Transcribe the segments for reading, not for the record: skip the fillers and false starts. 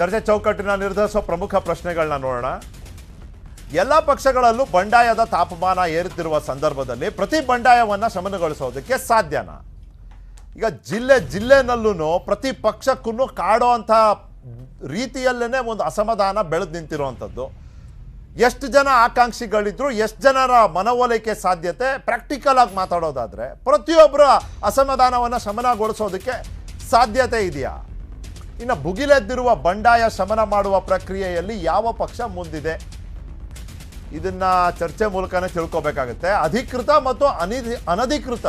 ಚರ್ಚೆ ಚೌಕಟ್ಟಿನ ನಿರ್ಧರಿಸುವ ಪ್ರಮುಖ ಪ್ರಶ್ನೆಗಳನ್ನ ನೋಡೋಣ. ಎಲ್ಲ ಪಕ್ಷಗಳಲ್ಲೂ ಬಂಡಾಯದ ತಾಪಮಾನ ಏರುತ್ತಿರುವ ಸಂದರ್ಭದಲ್ಲಿ ಪ್ರತಿ ಬಂಡಾಯವನ್ನು ಶಮನಗೊಳಿಸೋದಕ್ಕೆ ಸಾಧ್ಯನಾ? ಈಗ ಜಿಲ್ಲೆನಲ್ಲೂ ಪ್ರತಿ ಪಕ್ಷಕ್ಕೂ ಕಾಡೋ ಅಂಥ ರೀತಿಯಲ್ಲೇ ಒಂದು ಅಸಮಾಧಾನ ಬೆಳೆದು ನಿಂತಿರುವಂಥದ್ದು. ಎಷ್ಟು ಜನ ಆಕಾಂಕ್ಷಿಗಳಿದ್ರು, ಎಷ್ಟು ಜನರ ಮನವೊಲಿಕೆ ಸಾಧ್ಯತೆ, ಪ್ರಾಕ್ಟಿಕಲ್ ಆಗಿ ಮಾತಾಡೋದಾದರೆ ಪ್ರತಿಯೊಬ್ಬರ ಅಸಮಾಧಾನವನ್ನು ಶಮನಗೊಳಿಸೋದಕ್ಕೆ ಸಾಧ್ಯತೆ ಇದೆಯಾ? ಇನ್ನು ಭುಗಿಲೆದ್ದಿರುವ ಬಂಡಾಯ ಶಮನ ಮಾಡುವ ಪ್ರಕ್ರಿಯೆಯಲ್ಲಿ ಯಾವ ಪಕ್ಷ ಮುಂದಿದೆ? ಇದನ್ನ ಚರ್ಚೆ ಮೂಲಕನೇ ತಿಳ್ಕೋಬೇಕಾಗುತ್ತೆ. ಅಧಿಕೃತ ಮತ್ತು ಅನಧಿಕೃತ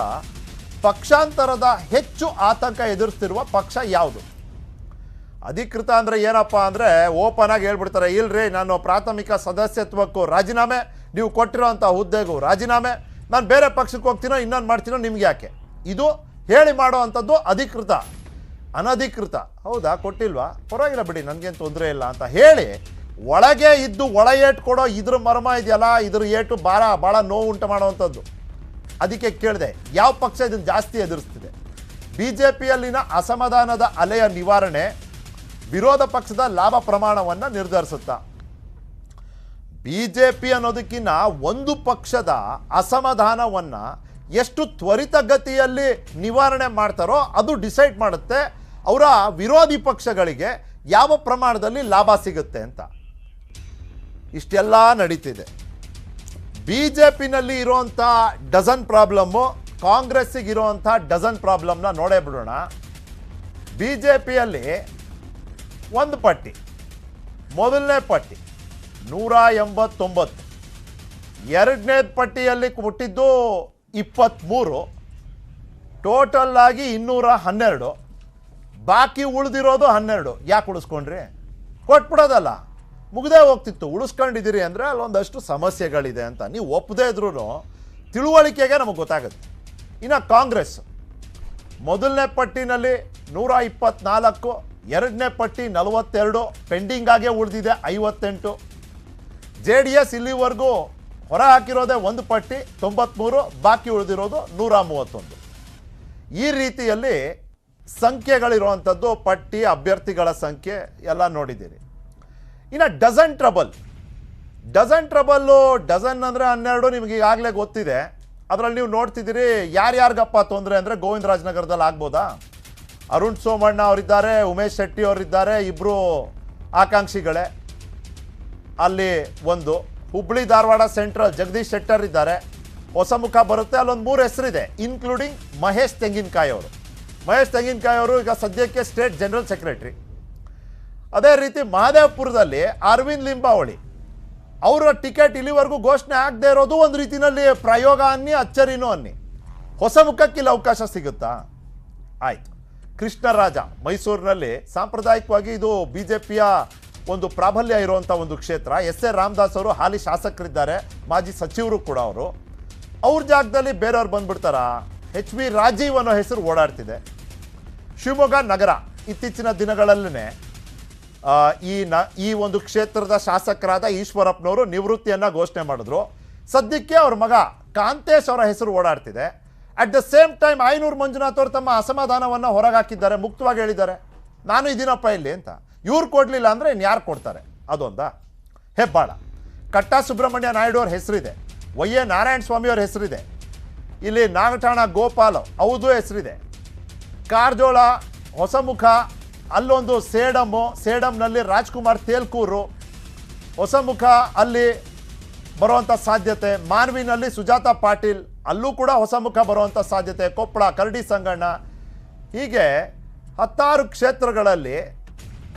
ಪಕ್ಷಾಂತರದ ಹೆಚ್ಚು ಆತಂಕ ಎದುರಿಸ್ತಿರುವ ಪಕ್ಷ ಯಾವುದು? ಅಧಿಕೃತ ಅಂದರೆ ಏನಪ್ಪ ಅಂದರೆ ಓಪನ್ ಆಗಿ ಹೇಳ್ಬಿಡ್ತಾರೆ, ಇಲ್ರಿ ನಾನು ಪ್ರಾಥಮಿಕ ಸದಸ್ಯತ್ವಕ್ಕೂ ರಾಜೀನಾಮೆ, ನೀವು ಕೊಟ್ಟಿರೋಂಥ ಹುದ್ದೆಗೂ ರಾಜೀನಾಮೆ, ನಾನು ಬೇರೆ ಪಕ್ಷಕ್ಕೆ ಹೋಗ್ತೀನೋ ಇನ್ನೊಂದು ಮಾಡ್ತೀನೋ ನಿಮ್ಗೆ ಯಾಕೆ, ಇದು ಹೇಳಿ ಮಾಡೋ ಅಂಥದ್ದು ಅಧಿಕೃತ. ಅನಧಿಕೃತ ಹೌದಾ, ಕೊಟ್ಟಿಲ್ವಾ, ಪರವಾಗಿಲ್ಲ ಬಿಡಿ ನನಗೇನು ತೊಂದರೆ ಇಲ್ಲ ಅಂತ ಹೇಳಿ ಒಳಗೆ ಇದ್ದು ಒಳ ಏಟು ಕೊಡೋ ಇದ್ರ ಮರ್ಮ ಇದೆಯಲ್ಲ, ಇದ್ರ ಏಟು ಭಾಳ ನೋವು ಉಂಟು ಮಾಡೋವಂಥದ್ದು. ಅದಕ್ಕೆ ಕೇಳಿದೆ, ಯಾವ ಪಕ್ಷ ಇದನ್ನು ಜಾಸ್ತಿ ಎದುರಿಸ್ತಿದೆ? BJPಯಲ್ಲಿನ ಅಸಮಾಧಾನದ ಅಲೆಯ ನಿವಾರಣೆ ವಿರೋಧ ಪಕ್ಷದ ಲಾಭ ಪ್ರಮಾಣವನ್ನು ನಿರ್ಧರಿಸುತ್ತಾ? BJP ಅನ್ನೋದಕ್ಕಿಂತ ಒಂದು ಪಕ್ಷದ ಅಸಮಾಧಾನವನ್ನು ಎಷ್ಟು ತ್ವರಿತಗತಿಯಲ್ಲಿ ನಿವಾರಣೆ ಮಾಡ್ತಾರೋ ಅದು ಡಿಸೈಡ್ ಮಾಡುತ್ತೆ ಅವರ ವಿರೋಧಿ ಪಕ್ಷಗಳಿಗೆ ಯಾವ ಪ್ರಮಾಣದಲ್ಲಿ ಲಾಭ ಸಿಗುತ್ತೆ ಅಂತ. ಇಷ್ಟೆಲ್ಲ ನಡೀತಿದೆ. BJPನಲ್ಲಿ ಇರುವಂಥ ಡಜನ್ ಪ್ರಾಬ್ಲಮ್ಮು ಕಾಂಗ್ರೆಸ್ಸಿಗಿರುವಂಥ ಡಜನ್ ಪ್ರಾಬ್ಲಮ್ನ ನೋಡೇ ಬಿಡೋಣ. BJPಯಲ್ಲಿ ಒಂದು ಪಟ್ಟಿ, ಮೊದಲನೇ ಪಟ್ಟಿ 189, ಎರಡನೇ ಪಟ್ಟಿಯಲ್ಲಿ ಕೊಟ್ಟಿದ್ದು 23, ಟೋಟಲ್ ಆಗಿ 212, ಬಾಕಿ ಉಳಿದಿರೋದು 12. ಯಾಕೆ ಉಳಿಸ್ಕೊಂಡ್ರಿ? ಕೊಟ್ಬಿಡೋದಲ್ಲ, ಮುಗ್ದೇ ಹೋಗ್ತಿತ್ತು. ಉಳಿಸ್ಕೊಂಡಿದ್ದೀರಿ ಅಂದರೆ ಅಲ್ಲೊಂದಷ್ಟು ಸಮಸ್ಯೆಗಳಿದೆ ಅಂತ ನೀವು ಒಪ್ಪದೇ ಇದ್ರೂ ತಿಳುವಳಿಕೆಗೆ ನಮಗೆ ಗೊತ್ತಾಗುತ್ತೆ. ಇನ್ನು ಕಾಂಗ್ರೆಸ್ ಮೊದಲನೇ ಪಟ್ಟಿನಲ್ಲಿ 124, ಎರಡನೇ ಪಟ್ಟಿ 42, ಪೆಂಡಿಂಗ್ ಆಗೇ ಉಳಿದಿದೆ 58. JDS ಇಲ್ಲಿವರೆಗೂ ಹೊರ ಹಾಕಿರೋದೇ ಒಂದು ಪಟ್ಟಿ 93, ಬಾಕಿ ಉಳಿದಿರೋದು 131. ಈ ರೀತಿಯಲ್ಲಿ ಸಂಖ್ಯೆಗಳಿರುವಂಥದ್ದು ಪಟ್ಟಿ, ಅಭ್ಯರ್ಥಿಗಳ ಸಂಖ್ಯೆ ಎಲ್ಲ ನೋಡಿದ್ದೀರಿ. ಇನ್ನು ಡಜನ್ ಟ್ರಬಲ್ಲು ಡಜನ್ ಅಂದರೆ 12 ನಿಮಗೆ ಈಗಾಗಲೇ ಗೊತ್ತಿದೆ. ಅದರಲ್ಲಿ ನೀವು ನೋಡ್ತಿದ್ದೀರಿ ಯಾರ್ಯಾರಿಗಪ್ಪ ತೊಂದರೆ ಅಂದರೆ ಗೋವಿಂದರಾಜನಗರದಲ್ಲಿ ಆಗ್ಬೋದಾ? ಅರುಣ್ ಸೋಮಣ್ಣ ಅವರಿದ್ದಾರೆ, ಉಮೇಶ್ ಶೆಟ್ಟಿ ಅವರಿದ್ದಾರೆ, ಇಬ್ಬರು ಆಕಾಂಕ್ಷಿಗಳೇ. ಅಲ್ಲಿ ಒಂದು ಹುಬ್ಳಿ ಧಾರವಾಡ ಸೆಂಟ್ರಲ್ ಜಗದೀಶ್ ಶೆಟ್ಟರ್ ಇದ್ದಾರೆ, ಹೊಸ ಮುಖ ಬರುತ್ತೆ. ಅಲ್ಲೊಂದು 3 ಹೆಸರಿದೆ, ಇನ್ಕ್ಲೂಡಿಂಗ್ ಮಹೇಶ್ ತೆಂಗಿನಕಾಯಿ ಅವರು. ಮಹೇಶ್ ತೆಂಗಿನಕಾಯಿ ಅವರು ಈಗ ಸದ್ಯಕ್ಕೆ ಸ್ಟೇಟ್ ಜನರಲ್ ಸೆಕ್ರೆಟರಿ. ಅದೇ ರೀತಿ ಮಹದೇವಪುರದಲ್ಲಿ ಅರವಿಂದ್ ಲಿಂಬಾವಳಿ ಅವರ ಟಿಕೆಟ್ ಇಲ್ಲಿವರೆಗೂ ಘೋಷಣೆ ಆಗದೆ ಇರೋದು ಒಂದು ರೀತಿಯಲ್ಲಿ ಪ್ರಯೋಗ ಅನ್ನಿ, ಅಚ್ಚರಿನೂ ಅನ್ನಿ. ಹೊಸ ಮುಖಕ್ಕೆ ಇಲ್ಲಿ ಅವಕಾಶ ಸಿಗುತ್ತಾ? ಆಯಿತು. ಕೃಷ್ಣರಾಜ ಮೈಸೂರಿನಲ್ಲಿ ಸಾಂಪ್ರದಾಯಿಕವಾಗಿ ಇದು BJPಯ ಒಂದು ಪ್ರಾಬಲ್ಯ ಇರುವಂಥ ಒಂದು ಕ್ಷೇತ್ರ. SA ರಾಮದಾಸ್ ಅವರು ಹಾಲಿ ಶಾಸಕರಿದ್ದಾರೆ, ಮಾಜಿ ಸಚಿವರು ಕೂಡ ಅವರು. ಅವ್ರ ಜಾಗದಲ್ಲಿ ಬೇರೆಯವ್ರು ಬಂದ್ಬಿಡ್ತಾರಾ? HV ರಾಜೀವ್ ಅನ್ನೋ ಹೆಸರು ಓಡಾಡ್ತಿದೆ. ಶಿವಮೊಗ್ಗ ನಗರ ಇತ್ತೀಚಿನ ದಿನಗಳಲ್ಲೇ ಈ ಒಂದು ಕ್ಷೇತ್ರದ ಶಾಸಕರಾದ ಈಶ್ವರಪ್ಪನವರು ನಿವೃತ್ತಿಯನ್ನು ಘೋಷಣೆ ಮಾಡಿದ್ರು. ಸದ್ಯಕ್ಕೆ ಅವ್ರ ಮಗ ಕಾಂತೇಶ್ ಅವರ ಹೆಸರು ಓಡಾಡ್ತಿದೆ. At the same time Ayanur Manjunath ಅವರು ತಮ್ಮ ಅಸಮಾಧಾನವನ್ನು ಹೊರಗಾಕಿದ್ದಾರೆ, ಮುಕ್ತವಾಗಿ ಹೇಳಿದ್ದಾರೆ, ನಾನು ಇದೀನಪ್ಪ ಇಲ್ಲಿ ಅಂತ. ಇವ್ರು ಕೊಡಲಿಲ್ಲ ಅಂದರೆ ಇನ್ಯಾರು ಕೊಡ್ತಾರೆ? ಅದೊಂದಾ? ಹೆಬ್ಬಾಳ ಕಟ್ಟಾ ಸುಬ್ರಹ್ಮಣ್ಯ ನಾಯ್ಡು ಅವ್ರ ಹೆಸರಿದೆ, YA ನಾರಾಯಣ ಸ್ವಾಮಿ ಅವ್ರ ಹೆಸರಿದೆ, ಇಲ್ಲಿ ನಾಗಠಾಣ ಗೋಪಾಲ್ ಅವ್ರದ್ದು ಹೆಸರಿದೆ, ಕಾರಜೋಳ, ಹೊಸಮುಖ, ಅಲ್ಲೊಂದು ಸೇಡಂನಲ್ಲಿ ರಾಜ್ಕುಮಾರ್ ತೇಲ್ಕೂರು, ಹೊಸಮುಖ ಅಲ್ಲಿ ಬರುವಂಥ ಸಾಧ್ಯತೆ, ಮಾನ್ವಿನಲ್ಲಿ ಸುಜಾತ ಪಾಟೀಲ್, ಅಲ್ಲೂ ಕೂಡ ಹೊಸಮುಖ ಬರುವಂಥ ಸಾಧ್ಯತೆ, ಕೊಪ್ಪಳ ಕರಡಿ ಸಂಗಣ್ಣ. ಹೀಗೆ 10 ಕ್ಷೇತ್ರಗಳಲ್ಲಿ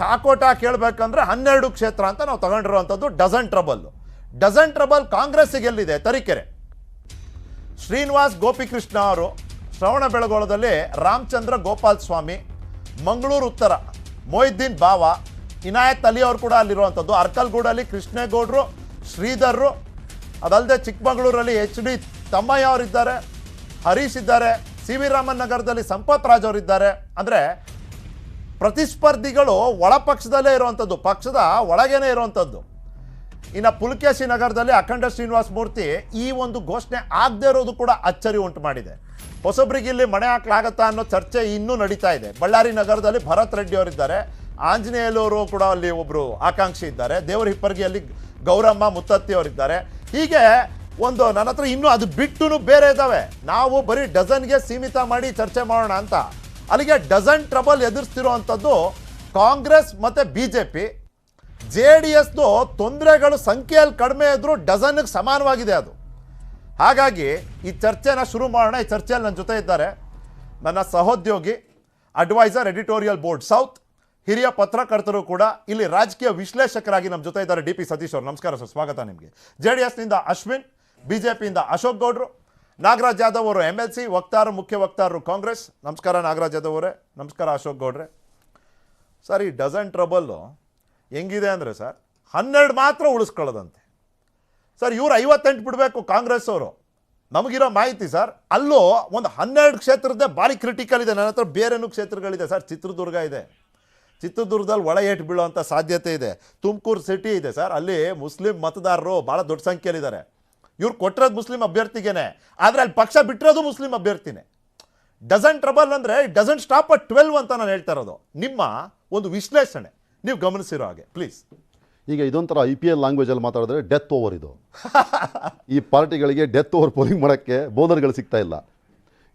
ಟಾಕೋಟಾ ಕೇಳಬೇಕಂದ್ರೆ 12 ಕ್ಷೇತ್ರ ಅಂತ ನಾವು ತಗೊಂಡಿರುವಂಥದ್ದು ಡಜನ್ ಟ್ರಬಲ್. ಕಾಂಗ್ರೆಸ್ಸಿಗೆ ಎಲ್ಲಿದೆ? ತರೀಕೆರೆ ಶ್ರೀನಿವಾಸ್ ಗೋಪಿಕೃಷ್ಣ ಅವರು, ಶ್ರವಣಬೆಳಗೊಳದಲ್ಲಿ ರಾಮಚಂದ್ರ ಗೋಪಾಲ್ ಸ್ವಾಮಿ, ಮಂಗಳೂರು ಉತ್ತರ ಮೊಹಿದ್ದೀನ್ ಬಾವ, ಇನಾಯತ್ ಅಲಿ ಅವರು ಕೂಡ ಅಲ್ಲಿರುವಂಥದ್ದು, ಅರ್ಕಲ್ಗೂಡಲ್ಲಿ ಕೃಷ್ಣೇಗೌಡರು, ಶ್ರೀಧರ್ರು, ಅದಲ್ಲದೆ ಚಿಕ್ಕಮಗಳೂರಲ್ಲಿ HD ತಮ್ಮಯ್ಯ ಅವರಿದ್ದಾರೆ, ಹರೀಶ್ ಇದ್ದಾರೆ, CV ರಾಮನ್ ನಗರದಲ್ಲಿ ಸಂಪತ್ ರಾಜ್ ಅವರಿದ್ದಾರೆ. ಅಂದರೆ ಪ್ರತಿಸ್ಪರ್ಧಿಗಳು ಒಳಪಕ್ಷದಲ್ಲೇ ಇರುವಂಥದ್ದು, ಪಕ್ಷದ ಒಳಗೇನೆ ಇರುವಂಥದ್ದು. ಇನ್ನು ಪುಲಕೇಶಿ ನಗರದಲ್ಲಿ ಅಖಂಡ ಶ್ರೀನಿವಾಸ ಮೂರ್ತಿ ಈ ಒಂದು ಘೋಷಣೆ ಆಗದೇ ಇರೋದು ಕೂಡ ಅಚ್ಚರಿ ಉಂಟು ಮಾಡಿದೆ. ಹೊಸಬ್ರಿಗೆ ಇಲ್ಲಿ ಮಣೆ ಹಾಕಲಾಗತ್ತಾ ಅನ್ನೋ ಚರ್ಚೆ ಇನ್ನೂ ನಡೀತಾ ಇದೆ. ಬಳ್ಳಾರಿ ನಗರದಲ್ಲಿ ಭರತ್ ರೆಡ್ಡಿ ಅವರಿದ್ದಾರೆ, ಆಂಜನೇಯಲವರು ಕೂಡ ಅಲ್ಲಿ ಒಬ್ಬರು ಆಕಾಂಕ್ಷಿ ಇದ್ದಾರೆ, ದೇವರ ಹಿಪ್ಪರ್ಗಿಯಲ್ಲಿ ಗೌರಮ್ಮ ಮುತ್ತತ್ತಿ ಅವರಿದ್ದಾರೆ. ಹೀಗೆ ಒಂದು ನನ್ನ ಹತ್ರ ಇನ್ನೂ ಅದು ಬಿಟ್ಟು ಬೇರೆ ಇದ್ದಾವೆ. ನಾವು ಬರೀ ಡಜನ್ಗೆ ಸೀಮಿತ ಮಾಡಿ ಚರ್ಚೆ ಮಾಡೋಣ ಅಂತ. ಅಲ್ಲಿಗೆ ಡಜನ್ ಟ್ರಬಲ್ ಎದುರಿಸ್ತಿರೋ ಅಂಥದ್ದು ಕಾಂಗ್ರೆಸ್ ಮತ್ತು BJP. JDSದು ತೊಂದರೆಗಳು ಸಂಖ್ಯೆಯಲ್ಲಿ ಕಡಿಮೆ ಇದ್ರೂ ಡಜನ್ಗೆ ಸಮಾನವಾಗಿದೆ ಅದು. ಹಾಗಾಗಿ ಈ ಚರ್ಚೆನ ಶುರು ಮಾಡೋಣ. ಈ ಚರ್ಚೆಯಲ್ಲಿ ನನ್ನ ಜೊತೆ ಇದ್ದಾರೆ ನನ್ನ ಸಹೋದ್ಯೋಗಿ, ಅಡ್ವೈಸರ್, ಎಡಿಟೋರಿಯಲ್ ಬೋರ್ಡ್ ಸೌತ್, ಹಿರಿಯ ಪತ್ರಕರ್ತರು ಕೂಡ, ಇಲ್ಲಿ ರಾಜಕೀಯ ವಿಶ್ಲೇಷಕರಾಗಿ ನಮ್ಮ ಜೊತೆ ಇದ್ದಾರೆ DP ಸತೀಶ್ ಅವರು. ನಮಸ್ಕಾರ ಸರ್, ಸ್ವಾಗತ ನಿಮಗೆ. JDSನಿಂದ ಅಶ್ವಿನ್, BJPಯಿಂದ ಅಶೋಕ್ ಗೌಡ್ರು, ನಾಗರಾಜ್ ಯಾದವ್ ಅವರು MLC ವಕ್ತಾರರು, ಮುಖ್ಯ ವಕ್ತಾರರು ಕಾಂಗ್ರೆಸ್. ನಮಸ್ಕಾರ ನಾಗರಾಜ್ ಯಾದವ್ ಅವರೇ. ನಮಸ್ಕಾರ ಅಶೋಕ್ ಗೌಡ್ರೆ. ಸರ್, ಈ ಡಜನ್ ಟ್ರಬಲ್ಲು ಹೆಂಗಿದೆ ಅಂದರೆ ಸರ್ 12 ಮಾತ್ರ ಉಳಿಸ್ಕೊಳ್ಳೋದಂತೆ ಸರ್. ಇವ್ರು 58 ಬಿಡಬೇಕು ಕಾಂಗ್ರೆಸ್ ಅವರು. ನಮಗಿರೋ ಮಾಹಿತಿ ಸರ್, ಅಲ್ಲೂ ಒಂದು 12 ಕ್ಷೇತ್ರದ್ದೇ ಭಾರಿ ಕ್ರಿಟಿಕಲ್ ಇದೆ. ನನ್ನ ಹತ್ರ ಬೇರೆನೂ ಕ್ಷೇತ್ರಗಳಿದೆ ಸರ್. ಚಿತ್ರದುರ್ಗ ಇದೆ, ಚಿತ್ರದುರ್ಗದಲ್ಲಿ ಒಳ ಏಟು ಬೀಳೋವಂಥ ಸಾಧ್ಯತೆ ಇದೆ. ತುಮಕೂರು ಸಿಟಿ ಇದೆ ಸರ್, ಅಲ್ಲಿ ಮುಸ್ಲಿಂ ಮತದಾರರು ಭಾಳ ದೊಡ್ಡ ಸಂಖ್ಯೆಯಲ್ಲಿದ್ದಾರೆ. ಇವ್ರು ಕೊಟ್ಟಿರೋದು ಮುಸ್ಲಿಂ ಅಭ್ಯರ್ಥಿಗೇನೆ, ಆದರೆ ಅಲ್ಲಿ ಪಕ್ಷ ಬಿಟ್ಟಿರೋದು ಮುಸ್ಲಿಂ ಅಭ್ಯರ್ಥಿನೇ. ಡಜನ್ ಟ್ರಬಲ್ ಅಂದರೆ ಡಜನ್ ಸ್ಟಾಪ್ ಅಟ್ 12 ಅಂತ ನಾನು ಹೇಳ್ತಾ ಇರೋದು. ನಿಮ್ಮ ಒಂದು ವಿಶ್ಲೇಷಣೆ ನೀವು ಗಮನಿಸಿರೋ ಹಾಗೆ ಪ್ಲೀಸ್. ಈಗ ಇದೊಂಥರ IPL ಲ್ಯಾಂಗ್ವೇಜಲ್ಲಿ ಮಾತಾಡಿದ್ರೆ ಡೆತ್ ಓವರ್ ಇದು. ಈ ಪಾರ್ಟಿಗಳಿಗೆ ಡೆತ್ ಓವರ್ ಪೋಲಿಂಗ್ ಮಾಡೋಕ್ಕೆ ಬೌಲರ್ಗಳು ಸಿಗ್ತಾ ಇಲ್ಲ.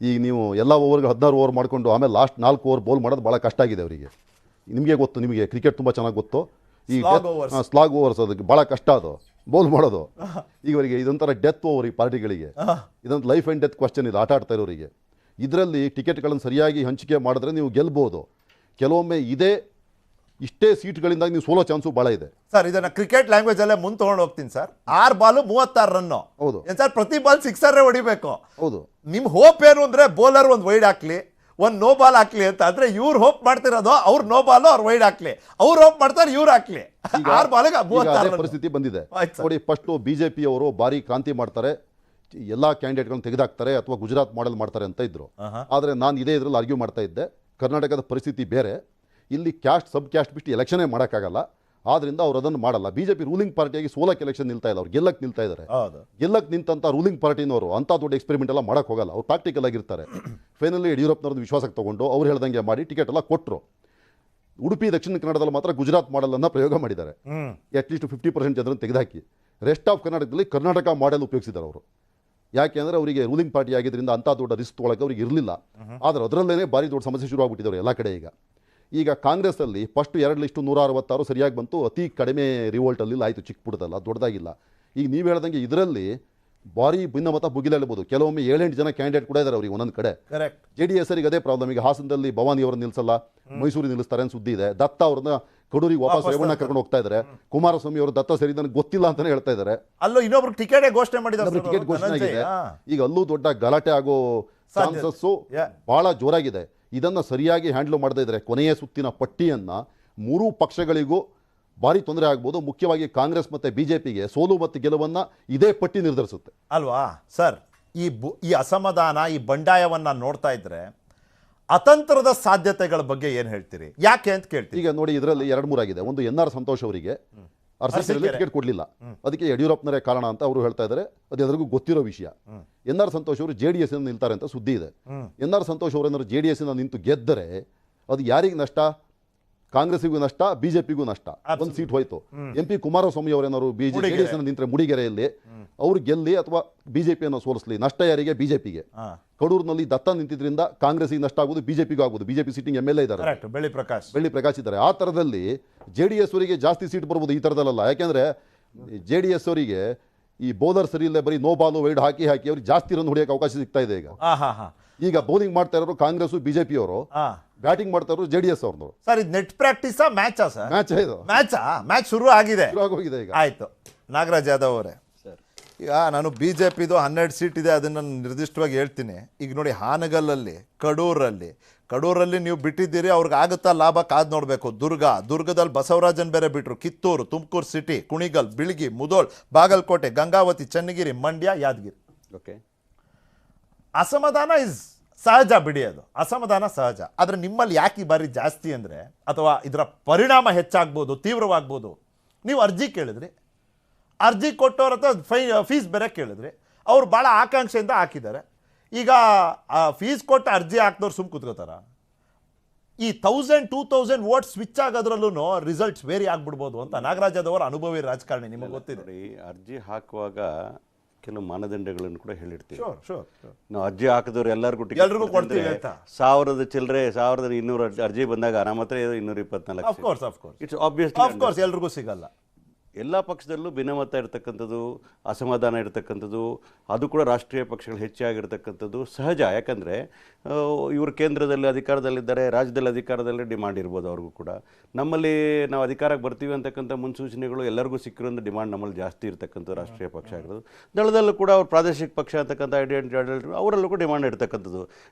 ಈಗ ನೀವು ಎಲ್ಲ ಓವರ್ಗೆ 16 ಓವರ್ ಮಾಡಿಕೊಂಡು ಆಮೇಲೆ ಲಾಸ್ಟ್ 4 ಓವರ್ ಬೌಲ್ ಮಾಡೋದು ಭಾಳ ಕಷ್ಟ ಆಗಿದೆ ಅವರಿಗೆ. ನಿಮಗೆ ಗೊತ್ತು, ನಿಮಗೆ ಕ್ರಿಕೆಟ್ ತುಂಬ ಚೆನ್ನಾಗಿ ಗೊತ್ತು. ಈ ಸ್ಲಾಗ್ ಓವರ್ಸ್ ಅದಕ್ಕೆ ಭಾಳ ಕಷ್ಟ ಅದು ಬೌಲ್ ಮಾಡೋದು. ಈಗ ಅವರಿಗೆ ಇದೊಂಥರ ಡೆತ್ ಓವರ್ ಈ ಪಾರ್ಟಿಗಳಿಗೆ. ಇದೊಂದು ಲೈಫ್ ಆ್ಯಂಡ್ ಡೆತ್ ಕ್ವಶನ್ ಇದು ಆಟ ಆಡ್ತಾ ಇರೋರಿಗೆ. ಇದರಲ್ಲಿ ಟಿಕೆಟ್ಗಳನ್ನು ಸರಿಯಾಗಿ ಹಂಚಿಕೆ ಮಾಡಿದ್ರೆ ನೀವು ಗೆಲ್ಬೋದು. ಕೆಲವೊಮ್ಮೆ ಇಷ್ಟೇ ಸೀಟ್ಗಳಿಂದಾಗಿ ನೀವು ಸೋಲೋ ಚಾನ್ಸು ಭಾಳ ಇದೆ ಸರ್. ಇದನ್ನ ಕ್ರಿಕೆಟ್ ಲ್ಯಾಂಗ್ವೇಜ್ ಅಲ್ಲೇ ಮುಂದೆ ತಗೊಂಡು ಹೋಗ್ತೀನಿ ಸರ್. 6 ಬಾಲು 36 ರನ್ನು. ಹೌದು ಸರ್, ಪ್ರತಿ ಬಾಲ್ 6 ಹೊಡಿಬೇಕು. ಹೌದು. ನಿಮ್ ಹೋಪ್ ಏನು ಅಂದ್ರೆ ಬೌಲರ್ ಒಂದು ವೈಡ್ ಹಾಕ್ಲಿ, ಒಂದು ನೋ ಬಾಲ್ ಹಾಕ್ಲಿ ಅಂತ. ಅಂದ್ರೆ ಇವ್ರು ಹೋಪ್ ಮಾಡ್ತಿರೋದು ಅವ್ರು ನೋ ಬಾಲ್ ಅವ್ರು ವೈಡ್ ಹಾಕ್ಲಿ, ಅವ್ರು ಹೋಪ್ ಮಾಡ್ತಾರೆ ಇವ್ರು ಹಾಕ್ಲಿ. 6 ಬಾಲಿಗೆ 36 ಪರಿಸ್ಥಿತಿ ಬಂದಿದೆ ನೋಡಿ. ಫಸ್ಟ್ BJP ಅವರು ಭಾರಿ ಕ್ರಾಂತಿ ಮಾಡ್ತಾರೆ, ಎಲ್ಲ ಕ್ಯಾಂಡಿಡೇಟ್ಗಳನ್ನ ತೆಗೆದಾಕ್ತಾರೆ ಅಥವಾ ಗುಜರಾತ್ ಮಾಡೆಲ್ ಮಾಡ್ತಾರೆ ಅಂತ ಇದ್ರು. ಆದರೆ ನಾನು ಇದರಲ್ಲಿ ಆರ್ಗ್ಯೂ ಮಾಡ್ತಾ ಇದ್ದೆ, ಕರ್ನಾಟಕದ ಪರಿಸ್ಥಿತಿ ಬೇರೆ. ಇಲ್ಲಿ ಕ್ಯಾಸ್ಟ್ ಸಬ್ ಕ್ಯಾಸ್ಟ್ ಬಿಟ್ಟು ಎಲೆಕ್ಷನ್ನೇ ಮಾಡೋಕ್ಕಾಗಲ್ಲ. ಆದ್ದರಿಂದ ಅವ್ರು ಅದನ್ನು ಮಾಡಲ್ಲ. BJP ರೂಲಿಂಗ್ ಪಾರ್ಟಿಯಾಗಿ ಸೋಲಕ್ಕೆ ಎಲೆಕ್ಷನ್ ನಿಲ್ತಾ ಇಲ್ಲ, ಅವ್ರು ಗೆಲ್ಲಕ್ಕೆ ನಿಲ್ತಾ ಇದ್ದಾರೆ. ಗೆಲ್ಲಕ್ಕೆ ನಿಂತಂಥ ರೂಲಿಂಗ್ ಪಾರ್ಟಿನವರು ಅಂಥ ದೊಡ್ಡ ಎಕ್ಸ್ಪೆರಿಮೆಂಟ್ ಎಲ್ಲ ಮಾಡೋಕ್ಕೆ ಹೋಗಲ್ಲ. ಅವ್ರು ಪ್ರಾಕ್ಟಿಕಲ್ ಆಗಿರ್ತಾರೆ. ಫೈನಲಿ ಯಡಿಯೂರಪ್ಪನವ್ರದ್ದು ವಿಶ್ವಾಸಕ್ಕೆ ತಗೊಂಡು ಅವ್ರು ಹೇಳ್ದಂಗೆ ಮಾಡಿ ಟಿಕೆಟ್ ಎಲ್ಲ ಕೊಟ್ಟರು. ಉಡುಪಿ ದಕ್ಷಿಣ ಕನ್ನಡದಲ್ಲಿ ಮಾತ್ರ ಗುಜರಾತ್ ಮಾಡೆಲನ್ನು ಪ್ರಯೋಗ ಮಾಡಿದ್ದಾರೆ. ಅಟ್ಲೀಸ್ಟ್ 50% ಜನರನ್ನು ತೆಗೆದುಹಾಕಿ ರೆಸ್ಟ್ ಆಫ್ ಕರ್ನಾಟಕದಲ್ಲಿ ಕರ್ನಾಟಕ ಮಾಡೆಲ್ ಉಪಯೋಗಿಸಿದ್ದಾರೆ ಅವರು. ಯಾಕೆ ಅಂದರೆ ಅವರಿಗೆ ರೂಲಿಂಗ್ ಪಾರ್ಟಿ ಆಗಿದ್ದರಿಂದ ಅಂಥ ದೊಡ್ಡ ರಿಸ್ಕ್ ತೊಗೊಳಕ್ಕೆ ಅವ್ರಿಗೆ ಇರಲಿಲ್ಲ. ಆದರೆ ಅದರಲ್ಲೇ ಭಾರಿ ದೊಡ್ಡ ಸಮಸ್ಯೆ ಶುರು ಆಗ್ಬಿಟ್ಟಿದ್ದಾರೆ ಎಲ್ಲ ಕಡೆ. ಈಗ ಕಾಂಗ್ರೆಸ್ಸಲ್ಲಿ ಫಸ್ಟ್ 2 ಲಿಸ್ಟು 166 ಸರಿಯಾಗಿ ಬಂತು. ಅತಿ ಕಡಿಮೆ ರಿವೋಲ್ಟಲ್ಲಿ ಆಯಿತು, ಚಿಕ್ಕ ಪುಟ್ಟದಲ್ಲ, ದೊಡ್ಡದಾಗಿಲ್ಲ. ಈಗ ನೀವು ಹೇಳ್ದಂಗೆ ಇದರಲ್ಲಿ ಭಾರಿ ಭಿನ್ನಮತ ಭುಗಿಲೇಳ್ಬೋದು. ಕೆಲವೊಮ್ಮೆ 7-8 ಜನ ಕ್ಯಾಂಡಿಡೇಟ್ ಕೂಡ ಇದ್ದಾರೆ ಅವ್ರಿಗೆ ಒಂದೊಂದು ಕಡೆ. JDS ಅದೇ ಪ್ರಾಬ್ಲಮ್. ಈಗ ಹಾಸನದಲ್ಲಿ ಭವಾನಿ ಅವರನ್ನು ನಿಲ್ಲಿಸಲ್ಲ, ಮೈಸೂರಿಗೆ ನಿಲ್ಲಿಸ್ತಾರೆ ಅಂತ ಸುದ್ದಿ ಇದೆ. ದತ್ತ ಅವ್ರನ್ನ ಕಡೂರಿಗೆ ವಾಪಸ್ ರೇವಣ್ಣ ಕರ್ಕೊಂಡು ಹೋಗ್ತಾ ಇದ್ದಾರೆ. ಕುಮಾರಸ್ವಾಮಿ ಅವರು ದತ್ತ ಸೇರಿ ನನಗೆ ಗೊತ್ತಿಲ್ಲ ಅಂತಾನೆ ಹೇಳ್ತಾ ಇದ್ದಾರೆ. ಅಲ್ಲೂ ಇನ್ನೊಬ್ರು ಟಿಕೆಟ್ ಘೋಷಣೆ ಮಾಡಿದ್ದಾರೆ. ಟಿಕೆಟ್ ಘೋಷಣೆ ಆಗಿದೆ. ಈಗ ಅಲ್ಲೂ ದೊಡ್ಡ ಗಲಾಟೆ ಆಗೋ ಚಾನ್ಸಸ್ಸು ಬಹಳ ಜೋರಾಗಿದೆ. ಇದನ್ನು ಸರಿಯಾಗಿ ಹ್ಯಾಂಡ್ಲ್ ಮಾಡದೇ ಇದ್ರೆ ಕೊನೆಯ ಸುತ್ತಿನ ಪಟ್ಟಿಯನ್ನು 3 ಪಕ್ಷಗಳಿಗೂ ಭಾರಿ ತೊಂದರೆ ಆಗ್ಬೋದು. ಮುಖ್ಯವಾಗಿ ಕಾಂಗ್ರೆಸ್ ಮತ್ತು BJPಗೆ ಸೋಲು ಮತ್ತು ಗೆಲುವನ್ನು ಇದೇ ಪಟ್ಟಿ ನಿರ್ಧರಿಸುತ್ತೆ ಅಲ್ವಾ ಸರ್. ಈ ಅಸಮಾಧಾನ, ಈ ಬಂಡಾಯವನ್ನ ನೋಡ್ತಾ ಇದ್ರೆ ಅತಂತ್ರದ ಸಾಧ್ಯತೆಗಳ ಬಗ್ಗೆ ಏನು ಹೇಳ್ತೀರಿ? ಯಾಕೆ ಅಂತ ಕೇಳ್ತೀವಿ. ಈಗ ನೋಡಿ, ಇದರಲ್ಲಿ 2-3 ಆಗಿದೆ. ಒಂದು NR ಸಂತೋಷ್ ಅವರಿಗೆ ಅರಸೀಕೆರೆಯಲ್ಲಿ ಟಿಕೆಟ್ ಕೊಡಲಿಲ್ಲ, ಅದಕ್ಕೆ ಯಡಿಯೂರಪ್ಪನವರೇ ಕಾರಣ ಅಂತ ಅವರು ಹೇಳ್ತಾ ಇದ್ದಾರೆ. ಅದು ಎಲ್ಲರಿಗೂ ಗೊತ್ತಿರೋ ವಿಷಯ. NR ಸಂತೋಷ್ ಅವರು JDS ಇಂದ ನಿಲ್ತಾರೆ ಅಂತ ಸುದ್ದಿ ಇದೆ. NR ಸಂತೋಷ್ ಅವರೇನಾದ್ರು JDS ಇಂದ ನಿಂತು ಗೆದ್ದರೆ ಅದು ಯಾರಿಗೆ ನಷ್ಟ? ಕಾಂಗ್ರೆಸ್ಸಿಗೂ ನಷ್ಟ, BJPಗೂ ನಷ್ಟ. ಒಂದು ಸೀಟ್ ಹೋಯ್ತು. MP ಕುಮಾರಸ್ವಾಮಿ ಅವರೇನಾದ್ರು JDS ಇಂದ ನಿಂತರೆ ಮುಡಿಗೆರೆಯಲ್ಲಿ ಅವ್ರು ಗೆಲ್ಲಿ ಅಥವಾ BJPಯನ್ನು ಸೋಲಿಸಲಿ, ನಷ್ಟ ಯಾರಿಗೆ? BJPಗೆ. ಕಡೂರಿನಲ್ಲಿ ದತ್ತ ನಿಂತಿದ್ರಿಂದ ಕಾಂಗ್ರೆಸ್ಗೆ ನಷ್ಟ ಆಗುವುದು, BJPಗೂ ಆಗುವುದು. BJP ಸೀಟಿಂಗ್ MLA ಇದ್ದಾರೆ, ಬೆಳ್ಳಿ ಪ್ರಕಾಶ್ ಇದ್ದಾರೆ. ಆ ಥರದಲ್ಲಿ JDS ಅವರಿಗೆ ಜಾಸ್ತಿ ಸೀಟ್ ಬರ್ಬೋದು, ಈ ಥರದಲ್ಲ. ಯಾಕೆಂದರೆ JDS ಅವರಿಗೆ ಈ ಬೌಲರ್ ಸರಿ ಇಲ್ಲ, ಬರೀ ನೋ ಬಾಲು ವೈಡ್ ಹಾಕಿ ಅವ್ರಿಗೆ ಜಾಸ್ತಿ ರನ್ ಹೊಡೆಯೋಕೆ ಅವಕಾಶ ಸಿಗ್ತಾ ಇದೆ. ಈಗ ಬೌಲಿಂಗ್ ಮಾಡ್ತಾ ಇರೋರು ಕಾಂಗ್ರೆಸ್ BJP ಅವರು, ಬ್ಯಾಟಿಂಗ್ ಮಾಡ್ತಾ ಇರೋರು JDS ಅವ್ರದ್ದು. ಸರ್, ಇದು ನೆಟ್ ಪ್ರಾಕ್ಟೀಸಾ ಮ್ಯಾಚಾ ಸರ್? ಮ್ಯಾಚ್ ಶುರು ಆಗಿದೆ ಈಗ. ಆಯ್ತು ನಾಗರಾಜ್ ಯಾದವ್ ಅವರೇ, ಈಗ ನಾನು BJPದು 12 ಸೀಟ್ ಇದೆ, ಅದನ್ನು ನಿರ್ದಿಷ್ಟವಾಗಿ ಹೇಳ್ತೀನಿ. ಈಗ ನೋಡಿ, ಹಾನಗಲ್ಲಲ್ಲಿ, ಕಡೂರಲ್ಲಿ ನೀವು ಬಿಟ್ಟಿದ್ದೀರಿ, ಅವ್ರಿಗೆ ಆಗುತ್ತಾ ಲಾಭ ಕಾದು ನೋಡಬೇಕು. ದುರ್ಗದಲ್ಲಿ ಬಸವರಾಜನ್ ಬೇರೆ ಬಿಟ್ಟರು. ಕಿತ್ತೂರು, ತುಮಕೂರು ಸಿಟಿ, ಕುಣಿಗಲ್, ಬಿಳ್ಗಿ, ಮುದೋಳ್, ಬಾಗಲಕೋಟೆ, ಗಂಗಾವತಿ, ಚನ್ನಗಿರಿ, ಮಂಡ್ಯ, ಯಾದಗಿರಿ. ಓಕೆ, ಅಸಮಾಧಾನ ಇಸ್ ಸಹಜ ಬಿಡಿ, ಅದು ಅಸಮಾಧಾನ ಸಹಜ. ಆದರೆ ನಿಮ್ಮಲ್ಲಿ ಯಾಕೆ ಈ ಬಾರಿ ಜಾಸ್ತಿ ಅಂದರೆ, ಅಥವಾ ಇದರ ಪರಿಣಾಮ ಹೆಚ್ಚಾಗ್ಬೋದು, ತೀವ್ರವಾಗ್ಬೋದು. ನೀವು ಅರ್ಜಿ ಕೇಳಿದ್ರಿ, ಅರ್ಜಿ ಕೊಟ್ಟವ್ರ ಹತ್ರ ಫೀಸ್ ಬೇರೆ ಕೇಳಿದ್ರಿ. ಅವ್ರು ಭಾಳ ಆಕಾಂಕ್ಷೆಯಿಂದ ಹಾಕಿದ್ದಾರೆ. ಈಗ ಫೀಸ್ ಕೊಟ್ಟು ಅರ್ಜಿ ಹಾಕಿದವ್ರು ಸುಮ್ಮ ಕೂತ್ಕೋತಾರ? ಈ 1000-2000 ವೋಟ್ ಸ್ವಿಚ್ ಆಗೋದ್ರಲ್ಲೂ ರಿಸಲ್ಟ್ಸ್ ವೇರಿ ಆಗ್ಬಿಡ್ಬೋದು ಅಂತ ನಾಗರಾಜದವರ ಅನುಭವಿ ರಾಜಕಾರಣಿ, ನಿಮಗೆ ಗೊತ್ತಿದೆ. ನೋಡಿ, ಅರ್ಜಿ ಹಾಕುವಾಗ ಕೆಲವು ಮಾನದಂಡಗಳನ್ನು ಕೂಡ ಹೇಳಿರ್ತೀವಿ. ಶೋರ್ ನಾವು ಅರ್ಜಿ ಹಾಕಿದವ್ರು ಎಲ್ಲರಿಗೂ ಎಲ್ರಿಗೂ ಕೊಡ್ತೀವಿ ಅಂತ. 1000 ಚಿಲ್ಲರೆ 1200 ಅರ್ಜಿ ಬಂದಾಗ ನಮ್ಮ ಹತ್ರ 224. ಆಫ್ ಕೋರ್ಸ್ ಇಟ್ಸ್ ಆಬ್ವಿಯಸ್ಲಿ ಎಲ್ರಿಗೂ ಸಿಗಲ್ಲ. ಎಲ್ಲ ಪಕ್ಷದಲ್ಲೂ ಭಿನ್ನಮತ ಇರತಕ್ಕಂಥದ್ದು, ಅಸಮಾಧಾನ ಇರತಕ್ಕಂಥದ್ದು, ಅದು ಕೂಡ ರಾಷ್ಟ್ರೀಯ ಪಕ್ಷಗಳು ಹೆಚ್ಚಾಗಿರ್ತಕ್ಕಂಥದ್ದು ಸಹಜ. ಯಾಕಂದರೆ ಇವರು ಕೇಂದ್ರದಲ್ಲಿ ಅಧಿಕಾರದಲ್ಲಿದ್ದಾರೆ, ರಾಜ್ಯದಲ್ಲಿ ಅಧಿಕಾರದಲ್ಲಿ ಡಿಮಾಂಡ್ ಇರ್ಬೋದು ಅವ್ರಿಗೂ ಕೂಡ. ನಮ್ಮಲ್ಲಿ ನಾವು ಅಧಿಕಾರಕ್ಕೆ ಬರ್ತೀವಿ ಅಂತಕ್ಕಂಥ ಮುನ್ಸೂಚನೆಗಳು ಎಲ್ಲರಿಗೂ ಸಿಕ್ಕಿರೋಂಥ ಡಿಮಾಂಡ್ ನಮ್ಮಲ್ಲಿ ಜಾಸ್ತಿ ಇರತಕ್ಕಂಥ ರಾಷ್ಟ್ರೀಯ ಪಕ್ಷ ಆಗಿರೋದು. ದಳದಲ್ಲೂ ಕೂಡ ಅವ್ರು ಪ್ರಾದೇಶಿಕ ಪಕ್ಷ ಅಂತಕ್ಕಂಥ ಐಡೆಂಟಿಟಿ ಅವರಲ್ಲೂ ಕೂಡ ಡಿಮಾಂಡ್ ಇರ್ತಕ್ಕಂಥದ್ದು.